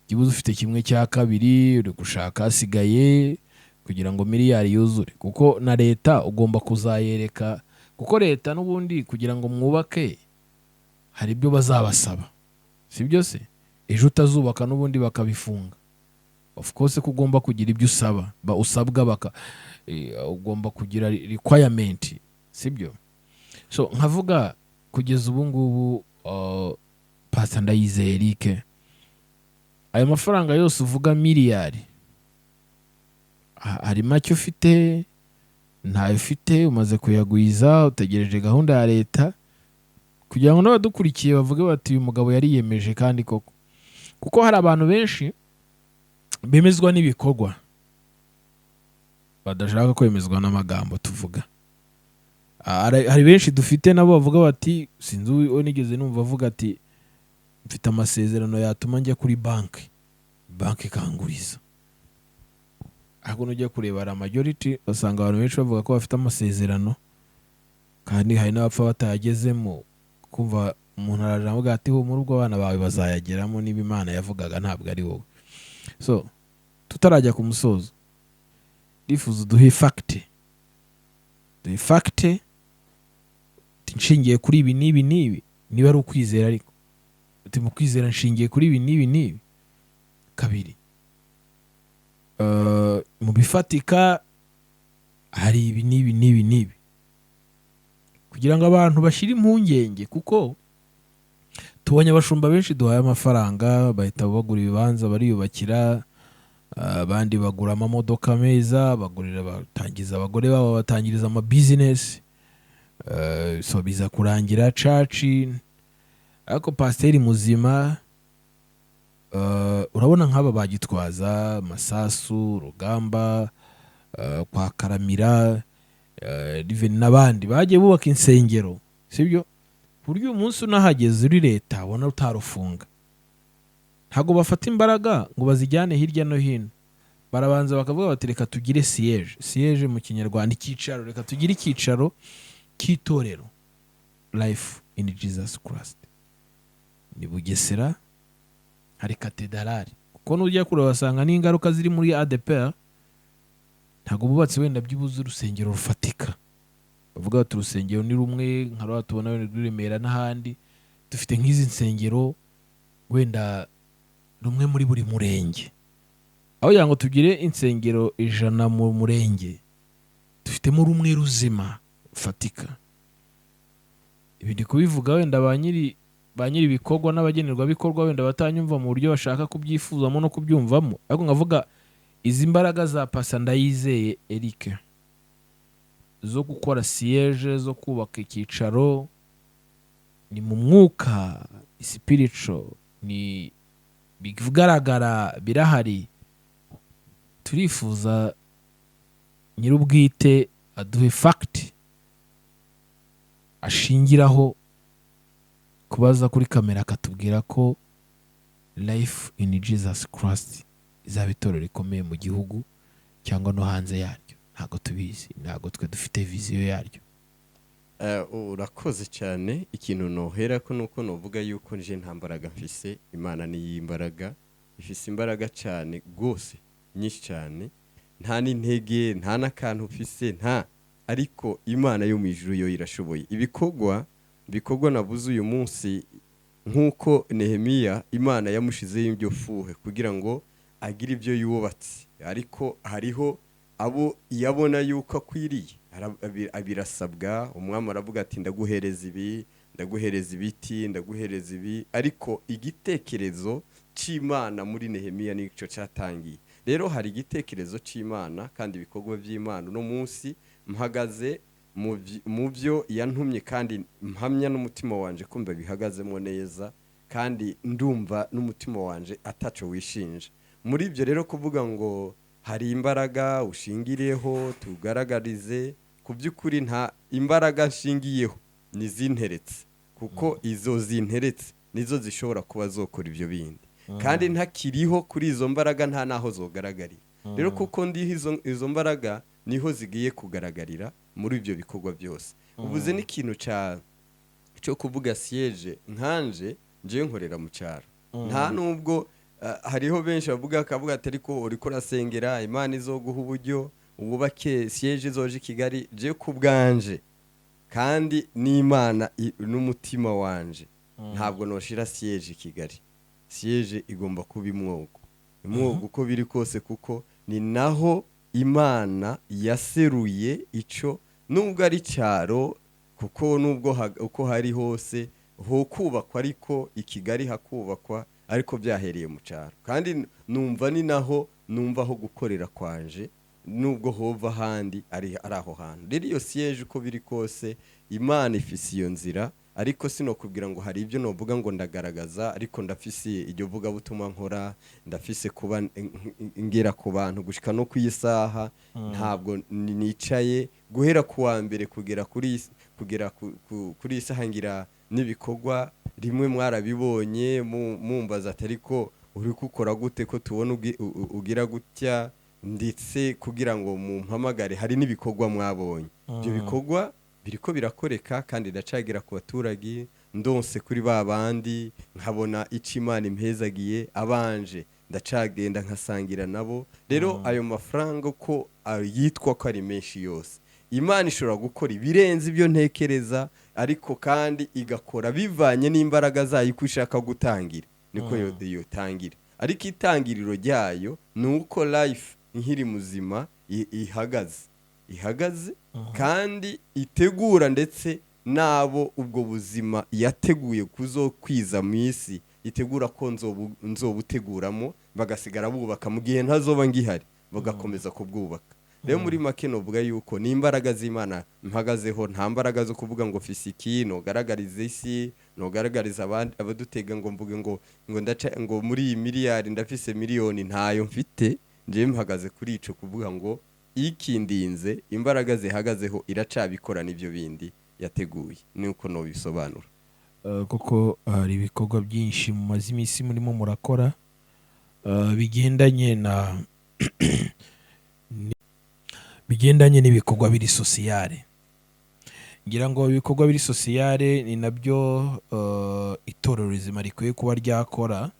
Kibuze ufite 1/2 uri gushaka hasigaye kugira ngo miliyari yuzure, kuko na leta ugomba kuzayereka, kuko leta n'ubundi kugira ngo mwubake hari ibyo bazabasaba, si byo se? Ejo utazubaka n'ubundi bakabifunga. Of course ko ugomba kugira ibyo usabwa ugomba kugira requirement, si byo? So nkavuga kugeza ubu ngubu Pastor Ndayizeye Eric, ayo mafaranga yose uvuga miliyari, hari make ufite, ntayo ufite, umaze kuyagwiza, utegereje gahunda ya leta kugira ngo n'abadukurikiye bavuge bati uyu mugabo yariyemeje kandi koko. Kuko hari abantu benshi bemezwa n'ibikorwa, badashaka kwemezwa n'amagambo tuvuga. Hari benshi dufite nabo bavuga bati, sinzi uwo nigeze numva avuga ati mfite amasezerano yatuma njya kuri banki kanguriza. Ahubwo nujya kureba ari majority usanga abantu benshi bavuga ko bafite amasezerano, kandi hari n'abapfa batayagezemo. Kumva umuntu aravuga ati ho muri ubwo abana bawe bazayageramo, niba Imana yavugaga ntabwo ari wowe. So tutarajya ku musozo, ndifuza duhe fact nshingiye kuri ibi n'ibi niba ari ukwizera, ariko uti mu kwizera nshingiye kuri ibi n'ibi. Kabiri, mu bifatika hari ibi n'ibi kugira ngo abantu bashire impungenge, kuko tubonye abashumba benshi duhaye amafaranga bahita bagura ibibanza bariyubakira, abandi bagura amamodoka meza, batangiza abagore babo, batangiriza ama business, so biza kurangira church. Ariko pasiteri muzima, urabona nk'aba bagitwaza masasu, rugamba, kwa karamira, n'abandi bagiye bubaka insengero, sibyo? Buryo umunsi unahageze uri leta ubona utarufunga, ntago bafata imbaraga ngo bazijyane hirya no hino. Barabanza bakavuga bati reka tugire siege mu kinyarwanda icyicaro, reka tugire icyicaro cy'itorero Life in Jesus Christ. Ni Bugesera hari katedrali, kuko nujya kure wasanga n'ingaruka ziri muri ADEPR. Ntago bubatse wenda byubuze urusengero rufatika, bavuga bati urusengero ni rumwe nka rwa tubona wenda rw'Iremera n'ahandi. Dufite nk'izi nsengero wenda rumwe muri buri murenge, aho yango tugire insengero 100 mu murenge, dufitemo rumwe ruzima fatika. Ibindi kubivuga wenda ba nyiri ibikorwa n'abagenerwa bikorwa wenda batanyumva mu buryo bashaka kubyifuzamo no kubyumvamo. Ariko ngavuga izi mbaraga za Pastor Ndayizeye Eric zo gukora siege, zo kubaka icyicaro, ni mu mwuka, spiritual, ni bigaragara, birahari. Turifuza nyir'ubwite aduhe fact ashingiraho kubaza kuri kamera akatubwira ko Life in Jesus Christ izaba itorero rikomeye mu gihugu cyangwa no hanze yaryo. Ntago tubizi, ntago twe dufite viziyo yaryo. Urakoze cyane. Ikintu nohera ko nuko novuga yuko nje nta mbaraga mfise, Imana ni y'imbaraga, ifise imbaraga cyane gose, nyinshi cyane, nta n'intege, nta n'akantu mfise, nta, ariko Imana yo mu ijuru yo irashoboye. Ibikorwa navuze uyu munsi, nkuko Nehemiya Imana yamushizeho ibyo fuhe kugira ngo agira ibyo yubatse, ariko hariho abo yabona yuko akwiriye abirasabwa. Umwami aravuga ati ndaguhereza ibi, ndaguhereza ibiti, ndaguhereza ibi, ariko igitekerezo cy'Imana muri Nehemiya nicyo cyatangiye. Rero hari igitekerezo cy'Imana kandi ibikorwa by'Imana. No munsi mpagaze mu byo yantumye, kandi mpamya n'umutima wanje kumva bihagazemo neza, kandi ndumva n'umutima wanje ataco wishinja. Muri ibyo rero kuvuga ngo hari imbaraga ushingiriyeho tugaragarize, ku by'ukuri nta imbaraga nshingiyeho nizinteretse, kuko izo zinteretse nizo zishobora kuba zokora ibyo bindi, kandi ntakiriho kuri izo mbaraga nta naho zogaragarira. Rero kuko ndiho izo mbaraga niho zigiye kugaragarira muri ibyo bikorwa byose. Ubuze n'ikintu cyo kuvuga siege nkanje nje nkorera mu cyaro, nta nubwo hariho benshi akavuga ati ariko uriko rasengera Imana izoguha uburyo ububake siege zoje Kigali. Je kubwanje kandi n'Imana n'umutima wanje ntabwo noshira siege Kigali. Siege igomba kuba imwogo uko biri kose, kuko ni naho Imana yaseruye ico, nubwo ari cyaro, kuko nubwo uko hari hose ho kubakwa, ariko i Kigali hakubakwa, ariko byahereye mu cyaro. Kandi numva ni naho numvaho gukorera kwanje, nubwo hova handi ari aho hantu. Rero iyo siege uko biri kose Imana ifise iyo nzira, ariko sino kubwira ngo hari ibyo novuga ngo ndagaragaza, ariko ndafise iryo vuga butumwa nkora, ndafise kuba ngera ku bantu gushika no kuyisaha. Ntabwo nicaye guhera kuwa mbere kugera kuri isaha ngira n'ibikorwa rimwe mwarabibonye mumbaza atari ko uri gukora gute ko tubona ugira gutya, ndetse kugira ngo mumpamagare hari n'ibikorwa mwabonye. Ibyo bikorwa biriko birakoreka, kandi ndacagira ku baturage ndonse kuri babandi nkabona ico Imana impezagiye abanje ndacagenda nkasangira nabo. Rero ayo mafaranga ko yitwa ko ari menshi yose, Imana ishobora gukora ibirenze ibyo ntekereza, ariko kandi igakora bivanye n'imbaraga zayo ko ishaka gutangira, niko yotangira. Ariko itangiriro ryayo nuko life nkiri muzima ihagaze kandi itegura, ndetse nabo ubwo buzima yateguye kuzokwiza mu isi, itegura ko nzobuteguramo, bagasigara bubaka mu gihe ntazoba ngihari, bagakomeza kubwubaka. Rero muri make novuga yuko ni imbaraga z'Imana mpagazeho, nta mbaraga zo kuvuga ngo fisiki no garagarize isi, no garagariza abadutega ngo mvuge ngo muri iyi miliyari ndafise miliyoni, ntayo mfite. Nje mpagaze kuri ico kuvuga ngo ikindinze imbaraga zihagazeho iracabikora n'ibyo bindi yateguye. Nuko no bisobanura kuko hari ibikorwa byinshi mu mazimisi murimo murakora bigendanye n'ibikorwa biri sociale. Ngira ngo ibikorwa biri sociale ni nabyo itorero rizima rikwiye kuba ryakora,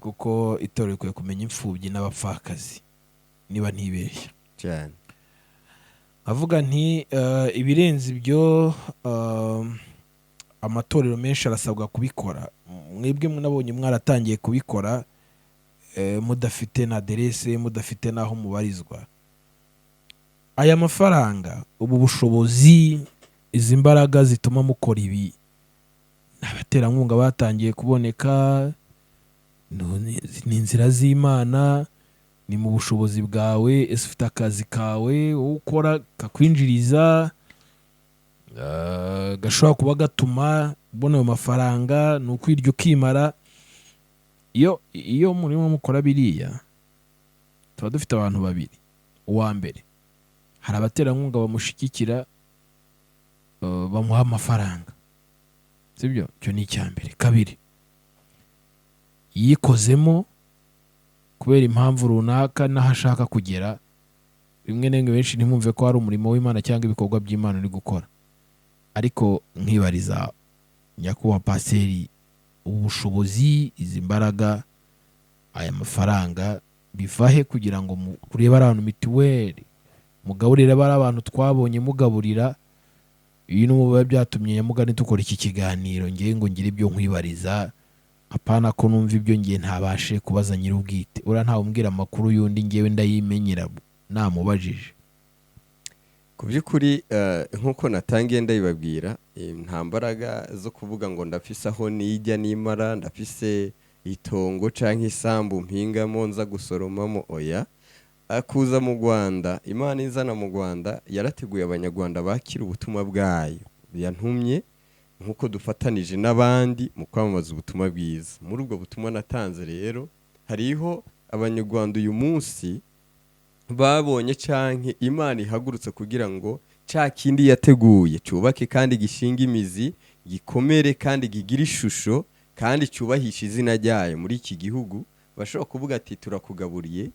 kuko itorero rikwiye kumenya imfubyi n'abapfakazi niba ntibeshya cyane. avuga nti ibirenze ibyo amatorero menshi arasabwa kubikora. Mwebwe munabonye mwaratangiye kubikora mudafite na aderese, mudafite naho mubarizwa. Aya mafaranga, ubu bushobozi, izi mbaraga zituma mukora ibi, abaterankunga batangiye kuboneka, ni inzira z'Imana, ni mu bushobozi bwawe. Ese ufite akazi kawe ukora kakwinjiriza, gashobora kuba gatuma ubona ayo mafaranga, ni ukwirya ukimara. Iyo murimo mukora biriya, tuba dufite abantu babiri. Uwa mbere, hari abaterankunga bamushyigikira, bamuha amafaranga, sibyo? Icyo ni icya mbere. Kabiri, yikozemo kubera impamvu runaka n'aho ashaka kugera. Rimwe na rimwe benshi ntimwumve ko hari umurimo w'Imana cyangwa ibikorwa by'Imana uri gukora, ariko nkibariza nyakubahwa paseri, ubushobozi, izi mbaraga, aya mafaranga bivahe kugira ngo kureba abantu mituweli, mugaburira bari abantu twabonye mugaburira? Iyi n'umuba byatumye nyamugani dukora iki kiganiro, ngiye ngo ngire ibyo nkwibariza. apana ko numva ibyo ngiye ntabashe kubaza nyir'ubwite, uriya ntawe umbwira amakuru y'undi ngewe ndayimenyera namubajije. ku by'ukuri nk'uko natangiye ndabibabwira, nta mbaraga zo kuvuga ngo ndafise aho nijya nimara, ndafise itongo cyangwa isambu mpingamo nza gusoromamo, oya. Kuza mu Rwanda, Imana izana mu Rwanda yarateguye abanyarwanda bakira ubutumwa bwayo, yantumye nk'uko dufatanije n'abandi mu kwamamaza ubutumwa bwiza. Muri ubwo butumwa natanze rero hariho abanyarwanda uyu munsi babonye canke Imana ihagurutse kugira ngo ca kindi yateguye cyubake kandi gishinga imizi, gikomere kandi gigira ishusho kandi cyubahisha izina ryayo muri iki gihugu. Bashobora kuvuga ati turakugaburiye,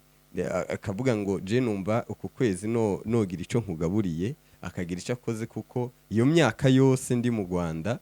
akavuga ngo je numva uku kwezi nogira ico nkugaburiye, akagira icyo akoze, kuko iyo myaka yose ndi mu Rwanda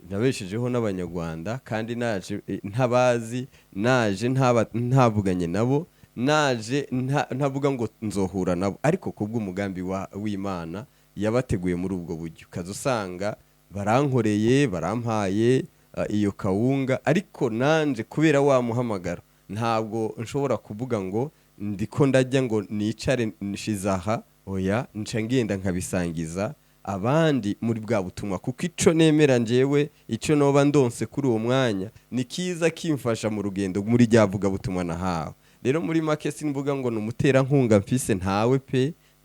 nabeshejeho n'abanyarwanda kandi naje ntabazi, naje ntabuganye nabo, naje ntavuga ngo nzohura nabo, ariko kubw'umugambi w'Imana yabateguye muri ubwo buryo. Kaza usanga barankoreye, barampaye iyo kawunga, ariko nanje kubera wa muhamagaro ntabwo nshobora kuvuga ngo ndiko ndajya ngo nicare nishizaha, oya, nca ngenda nkabisangiza abandi muri bwa butumwa, kuko ico nemera njewe, ico noba ndonse kuri uwo mwanya ni kiza kimfasha mu rugendo muri ryavuga butumwa nahawe. Rero muri make simvuga ngo numutera nkunga mfise,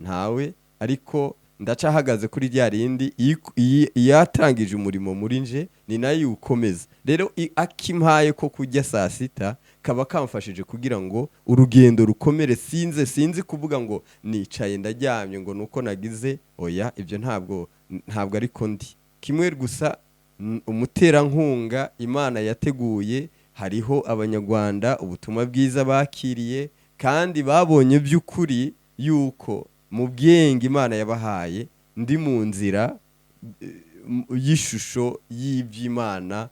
ntawe, ariko ndacahagaze kuri rya rindi yatangije umurimo muri nje, ni nayo ukomeza. Rero akimpaye ko kujya saa sita kaba kamfashije kugira ngo urugendo rukomere, sinzi kuvuga ngo nicaye ndaryamye ngo nuko nagize, oya, ibyo ntabwo ariko ndi kimwe gusa. Umuterankunga Imana yateguye, hariho abanyarwanda ubutumwa bwiza bakiriye kandi babonye by'ukuri yuko mu bwenge Imana yabahaye ndi mu nzira y'ishusho y'iby'Imana,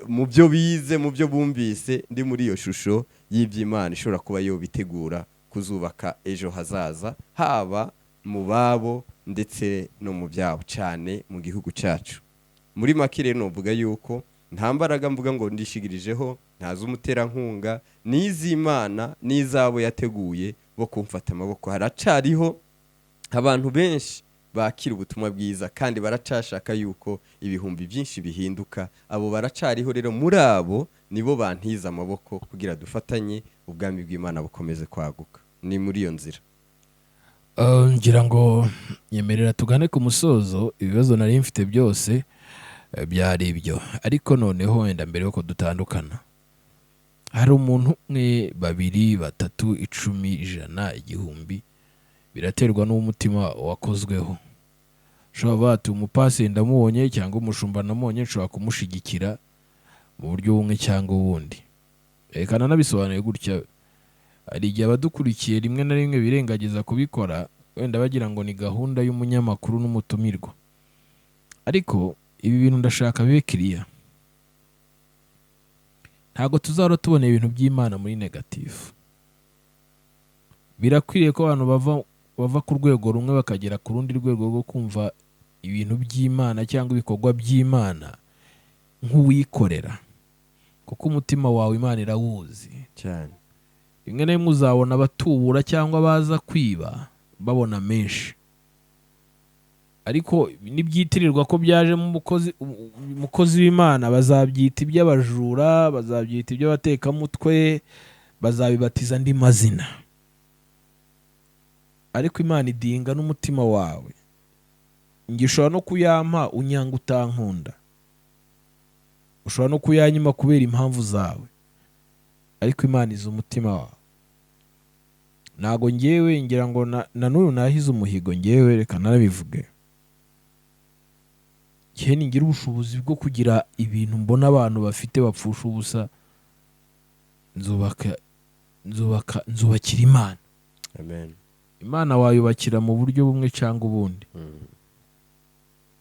mu byo bize, mu byo bumvise, ndi muri iyo shusho y'iby'Imana ishobora kuba yo bitegura kuzubaka ejo hazaza, haba mu babo ndetse no mu byabo, cyane mu gihugu cyacu. Muri make rero novuga yuko nta mbaraga mvuga ngo ndishigirijeho, ntazi umuterankunga, n'iz'Imana n'izabo yateguye bo kumfata amaboko. Haracariho abantu benshi bakira ubutumwa bwiza kandi baracashaka yuko ibihumbi byinshi bihinduka. Abo baracariho rero, muri abo nibo bantiza amaboko kugira dufatanye ubwami bw'Imana bukomeze kwaguka. Ni muri iyo nzira. Ngira ngo nyemerera tugane ku musozo. Ibibazo nari mfite byose byari ibyo, ariko noneho wenda mbere yuko dutandukana, hari umuntu umwe, babiri, batatu, 10, 100, 1000, biraterwa n'umutima wakozweho. Ushobora bati umupasi ndamubonye cyangwa umushumba namubonye, nshobora kumushigikira mu buryo bumwe cyangwa ubundi. Reka nanabisobanuye gutya, hari igihe abadukurikiye rimwe na rimwe birengagiza kubikora, wenda bagira ngo ni gahunda y'umunyamakuru n'umutumirwa, ariko ibi bintu ndashaka bibe kiriya. Ntabwo tuzahora tubona ibintu by'Imana muri negatifu. Birakwiriye ko abantu bava ku rwego rumwe bakagera ku rundi rwego rwo kumva ibintu by'Imana cyangwa ibikorwa by'Imana nk'uwikorera, kuko umutima wawe Imana irawuzi cyane. Rimwe na rimwe uzabona abatubura cyangwa baza kwiba babona menshi, ariko nibyitirirwa ko byaje mu mukozi w'Imana, bazabyita iby'abajura, bazabyita iby'abatekamutwe, bazabibatiza andi mazina. Ariko Imana idinga n'umutima wawe. Ngishobora no kuyampa unyanga utankunda, ushobora no kuyanyima kubera impamvu zawe, ariko Imana izi umutima wawe. Ntago ngewe ngira ngo na n'uyu nahize umuhigo, ngewe reka narabivuge, cyane ngira ubushobozi bwo kugira ibintu mbona abantu bafite bapfusha ubusa, nzubakira Imana. Amen. Imana wayubakira mu buryo bumwe cyangwa ubundi.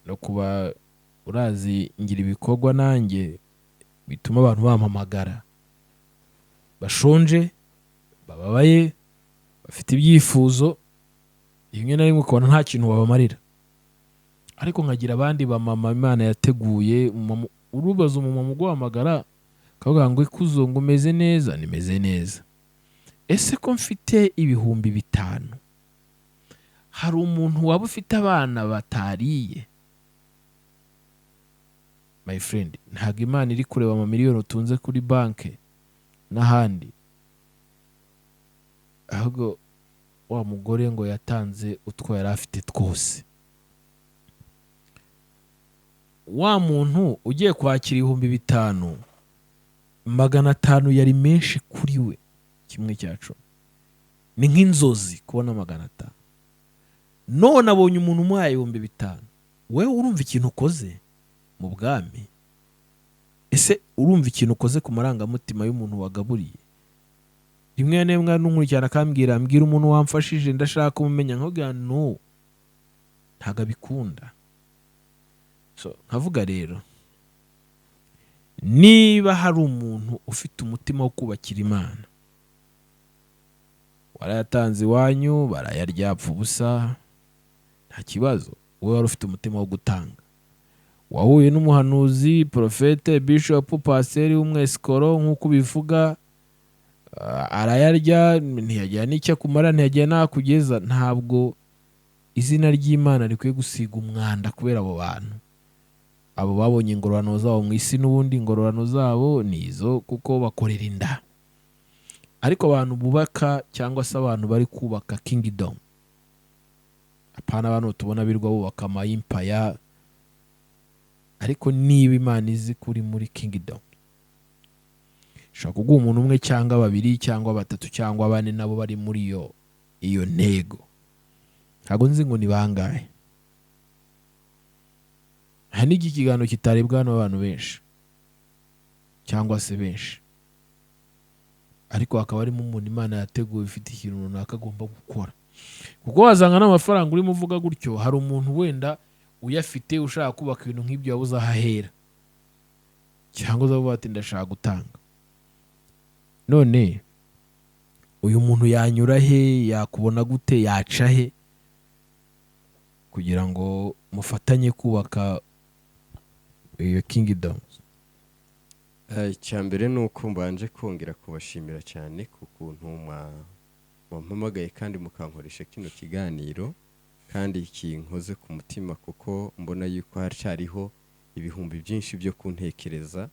No kuba urazi ngira ibikorwa nanjye bituma abantu bampamagara, bashonje, bababaye, bafite ibyifuzo, rimwe na rimwe ukabona nta kintu babamarira, ariko nkagira abandi bamama Imana yateguye, urubaza umumama uguhamagara akavuga ngo ikuzo ngo umeze neza, nimeze neza. Ese ko mfite ibihumbi 5, hari umuntu waba ufite abana batariye? My friend, ntabwo Imana iri kureba amamiliyoni utunze kuri banke n'ahandi, ahubwo wa mugore ngo yatanze utwo yari afite twose. Wa muntu ugiye kwakira 5,000, 500 yari menshi kuri we, 1/10. Ni nk'inzozi kubona 500. None abonye umuntu umuhaye 5,000, wewe urumva ikintu ukoze mu bwami? Ese urumva ikintu ukoze ku marangamutima y'umuntu wagaburiye? Rimwe na rimwe n'umuryango akambwira, mbwira umuntu wamfashije ndashaka kumumenya, nkavuga no, ntago abikunda. So nkavuga rero, niba hari umuntu ufite umutima wo kubakira Imana, warayatanze iwanyu barayarya apfa ubusa, nta kibazo. Wowe wari ufite umutima wo gutanga, wahuye n'umuhanuzi, profete, bishop, paseri w'umwesikoro nk'uko bivuga, arayarya, ntiyagira n'icyo kumara, ntiyagira n'akugeza. Ntabwo izina ry'Imana rikwiye gusiga umwanda kubera abo bantu. Abo babonye ingororano zabo mu isi, n'ubundi ingororano zabo ni izo, kuko bakorera inda. Ariko abantu bubaka cyangwa se abantu bari kubaka kingdom, apana abantu tubona birwa bubaka amayimpaya. Ariko niba Imana izi kuri muri kingdom, shaka kuguha umuntu umwe cyangwa 2 cyangwa 3 cyangwa 4 nabo bari muri iyo ntego. Ntabwo nzi ngo ni bangahe. Hani iki kiganiro kitarebwa n'abantu benshi cyangwa se benshi, ariko hakaba harimo umuntu Imana yateguye ufite ikintu runaka agomba gukora. Kuko wazanga n'amafaranga urimo uvuga gutyo, hari umuntu wenda uyafite ushaka kubaka ibintu nk'ibyo yabuze ahahera, cyangwa uzavuga ati ndashaka gutanga. None uyu muntu yanyura he? Yakubona gute? Yaca he kugira ngo mufatanye kubaka iyo kingdom? Icyambere ni uko mbanje kongera kubashimira cyane ku kuntu mwampamagaye kandi mukankoresha kino kiganiro, kandi kinkoze ku mutima, kuko mbona yuko hariho ibihumbi byinshi byo kuntekereza,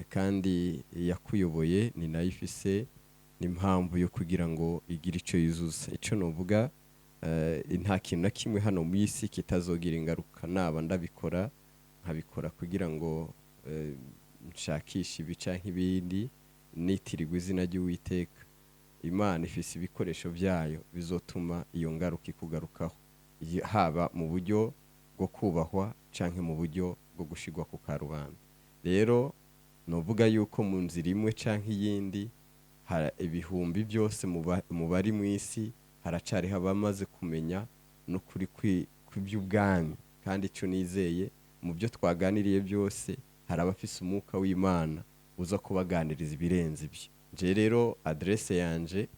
kandi yakuyoboye ni nayo ifise n'impamvu yo kugira ngo igire icyo yuzuza. Icyo novuga, nta kintu na kimwe hano mu isi kitazogira ingaruka. Naba ndabikora nkabikora kugira ngo nshakishe ibica nk'ibindi, nitirirwa izina ry'Uwiteka. Imana ifise ibikoresho byayo bizotuma iyo ngaruka ikugarukaho, haba mu buryo bwo kubahwa canke mu buryo bwo gushigwa ku karubanda. Rero novuga yuko mu nzira imwe canke iyindi, hari ibihumbi byose mu bari mu isi, haracariho abamaze kumenya n'ukuri kw'iby'ubwami. Kandi icyo nizeye, mu byo twaganiriye byose hari abafise umwuka w'Imana uza kubaganiriza ibirenze ibyo. Je rero adresse yanje,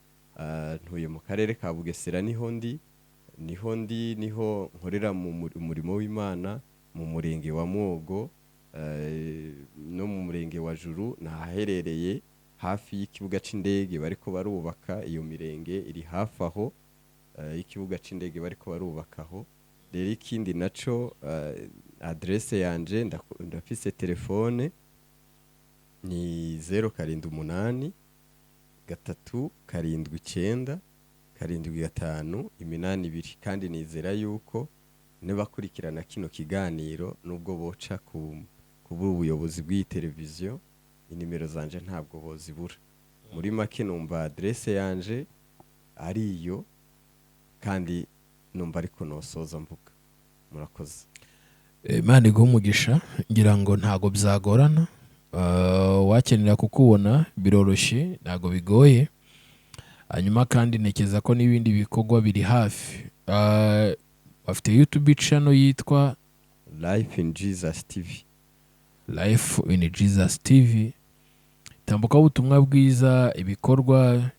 ntuye mu karere ka Bugesera, niho nkorera mu murimo w'Imana, mu murenge wa Mwogo, no mu murenge wa Juru. Nahaherereye hafi y'ikibuga c'indege bariko barubaka. Iyo mirenge iri hafi aho y'ikibuga c'indege bariko barubakaho. Rero ikindi naco, adresse yanje ndafise telefone ni 078 379 75 kandi nizera yuko nibakurikirana kino kiganiro nubwo boca ku buyobozi bw'iyi televiziyo, inimero zanje ntabwo bozibura. Muri make numva adresse yanje ari iyo, kandi numva ariko nosoza mvuga. Murakoze. Imana iguhe umugisha. Ngira ngo ntago byagorana, wakenera kukubona biroroshye, ntago bigoye. Hanyuma kandi ntekeza ko n'ibindi bikorwa biri hafi. Bafite YouTube channel yitwa Life in Jesus TV. Life in Jesus TV. Tambuka ubutumwa bwiza, ibikorwa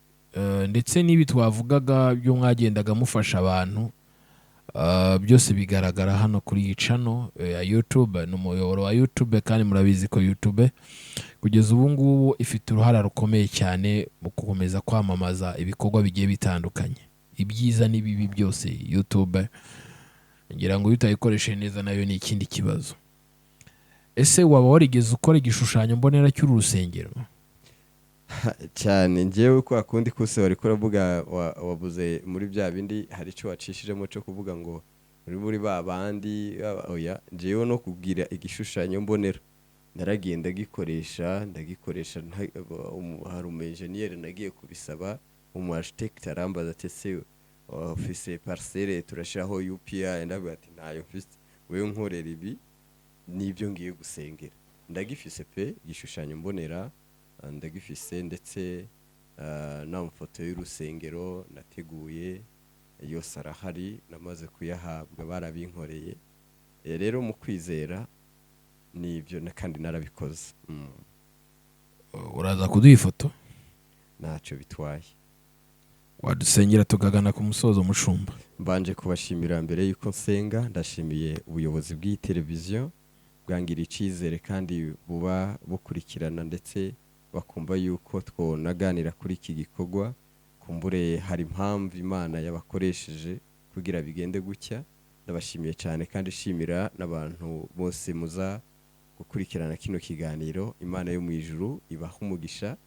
ndetse n'ibi twavugaga byo mwagendaga mufasha abantu byose bigaragara hano kuri iyi channel ya YouTube. Ni umuyoboro wa YouTube kandi murabizi ko YouTube kugeza ubu ngubu ifite uruhara rukomeye cyane mu gukomeza kwamamaza ibikorwa bigiye bitandukanye, ibyiza n'ibibi byose. YouTube ngira ngo iyo utayikoresheje neza nayo ni ikindi kibazo. Ese waba warigeze ukora igishushanyo mbonera cy'uru rusengero? cyane njyewe ko akundi kose wari kuravuga wabuze muri bya bindi hari icyo wacishijemo cyo kuvuga ngo muri ba bandi oya, njyewe no kubwira igishushanyo mbonera naragiye ndagikoresha hari umu engineer nagiye kubisaba, umu architect arambaza ati se office parcelle turashiraho UPI, ndavuga ati ntayo mfite, wewe nkorera ibi nibyo ngiye gusengera. Ndagifise pe igishushanyo mbonera ndagifise, ndetse n'amafoto y'urusengero nateguye yose arahari, namaze kuyahabwa barabinkoreye. Rero mu kwizera nibyo kandi narabikoze. Uraza kuduha ifoto? Ntacyo bitwaye. Wadusengera tukagana ku musozo mushumba. Mbanje kubashimira mbere yuko nsenga, ndashimiye ubuyobozi bw'iyi televiziyo bwangira icyizere kandi buba bukurikirana ndetse bakumva yuko twonaganira kuri iki gikorwa. Kumbure hari impamvu Imana yabakoresheje kugira bigende gucya. Ndabashimiye cyane kandi shimira n'abantu bose muza gukurikirana kino kiganiro. Imana yo mu ijuru ibaha umugisha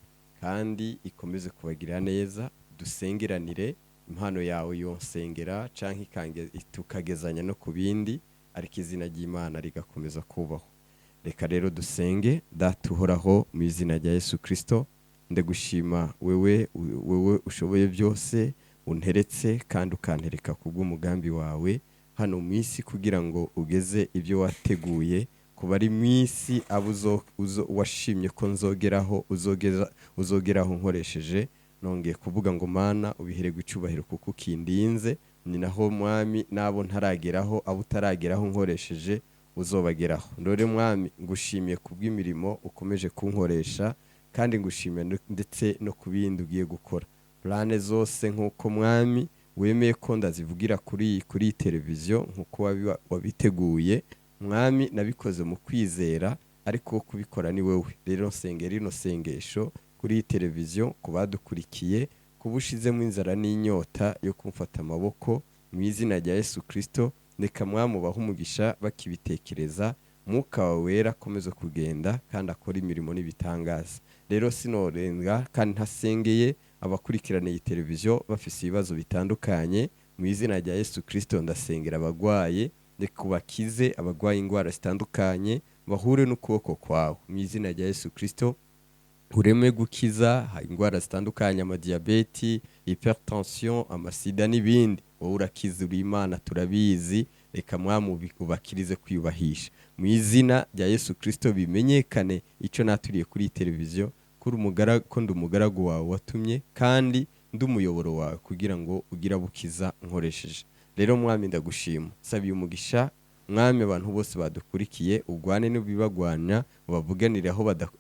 kandi ikomeze kubagirira neza. Dusengeranire impano yawe yonsengera canke tukagezanya no ku bindi, ariko izina ry'Imana rigakomeza kubaho. Reka rero dusenge. Data uhoraho, mu izina rya Yesu Kristo ndagushima wewe ushoboye byose, unteretse kandi ukantereka kubw'umugambi wawe hano mu isi kugira ngo ugeze ibyo wateguye kuba ari mu isi abo washimye ko uzogeraho nkoresheje. Nongeye kuvuga ngo Mana ubihererwe icyubahiro kuko ukindinze, ni naho mwami nabo ntarageraho, abo utarageraho nkoresheje uzobageraho. Ndore mwami ngushimiye kubw'imirimo ukomeje kunkoresha kandi ngushimiye ndetse no kubindi ugiye gukora. Plane zose nkuko mwami wemeye ko ndazivugira kuri televiziyo nkuko wabiteguye mwami, nabikoze mu kwizera ariko kubikora ni wewe. Rero nsengera ino sengesho kuri televiziyo kubadukurikiye, kubushizemo inzara n'inyota yo kumfata amaboko mu izina rya Yesu Kristo. Reka mwamubaha umugisha bakibitekereza, Mwuka wawe wera akomeze kugenda kandi akora imirimo n'ibitangaza. Rero sinorenga kandi ntasengeye abakurikirana iyi televiziyo bafise ibibazo bitandukanye. Mu izina rya Yesu Kristo ndasengera abagwaye, reka ubakize abagwaye indwara zitandukanye, bahure n'ukuboko kwawe mu izina rya Yesu Kristo. Ureme gukiza indwara zitandukanye, amadiyabeti, hypertension, amasida n'ibindi. Wowe urakiza, uri Imana turabizi. Reka mwamu ubakirize kwiyubahisha mu izina rya Yesu Kristo. Bimenyekane icyo naturiye kuri televiziyo ko ndi umugaragu wawe watumye kandi ndi umuyoboro wawe kugira ngo ugira bukiza nkoresheje. Rero mwami ndagushima, sabiye umugisha mwami abantu bose badukurikiye, ugwane n'ubibagwanya, ubavuganire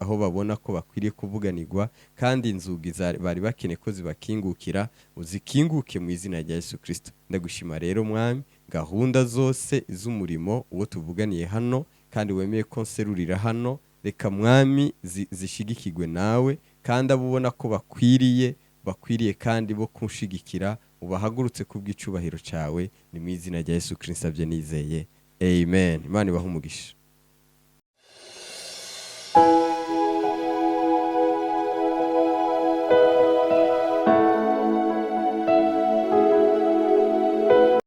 aho babona ko bakwiriye kuvuganirwa, kandi inzugi bari bakeneye ko zibakingukira uzikinguke mu izina rya Yesu Kristo. Ndagushima rero mwami, gahunda zose z'umurimo uwo tuvuganiye hano kandi wemeye ko nserurira hano, reka mwami zishigikirwe nawe kandi abo ubona ko bakwiriye kandi bo kunshigikira ubahagurutse kubw'icubahiro cyawe. Ni mu izina rya Yesu Kristo abye nizeye, amen. Imana ibahe umugisha.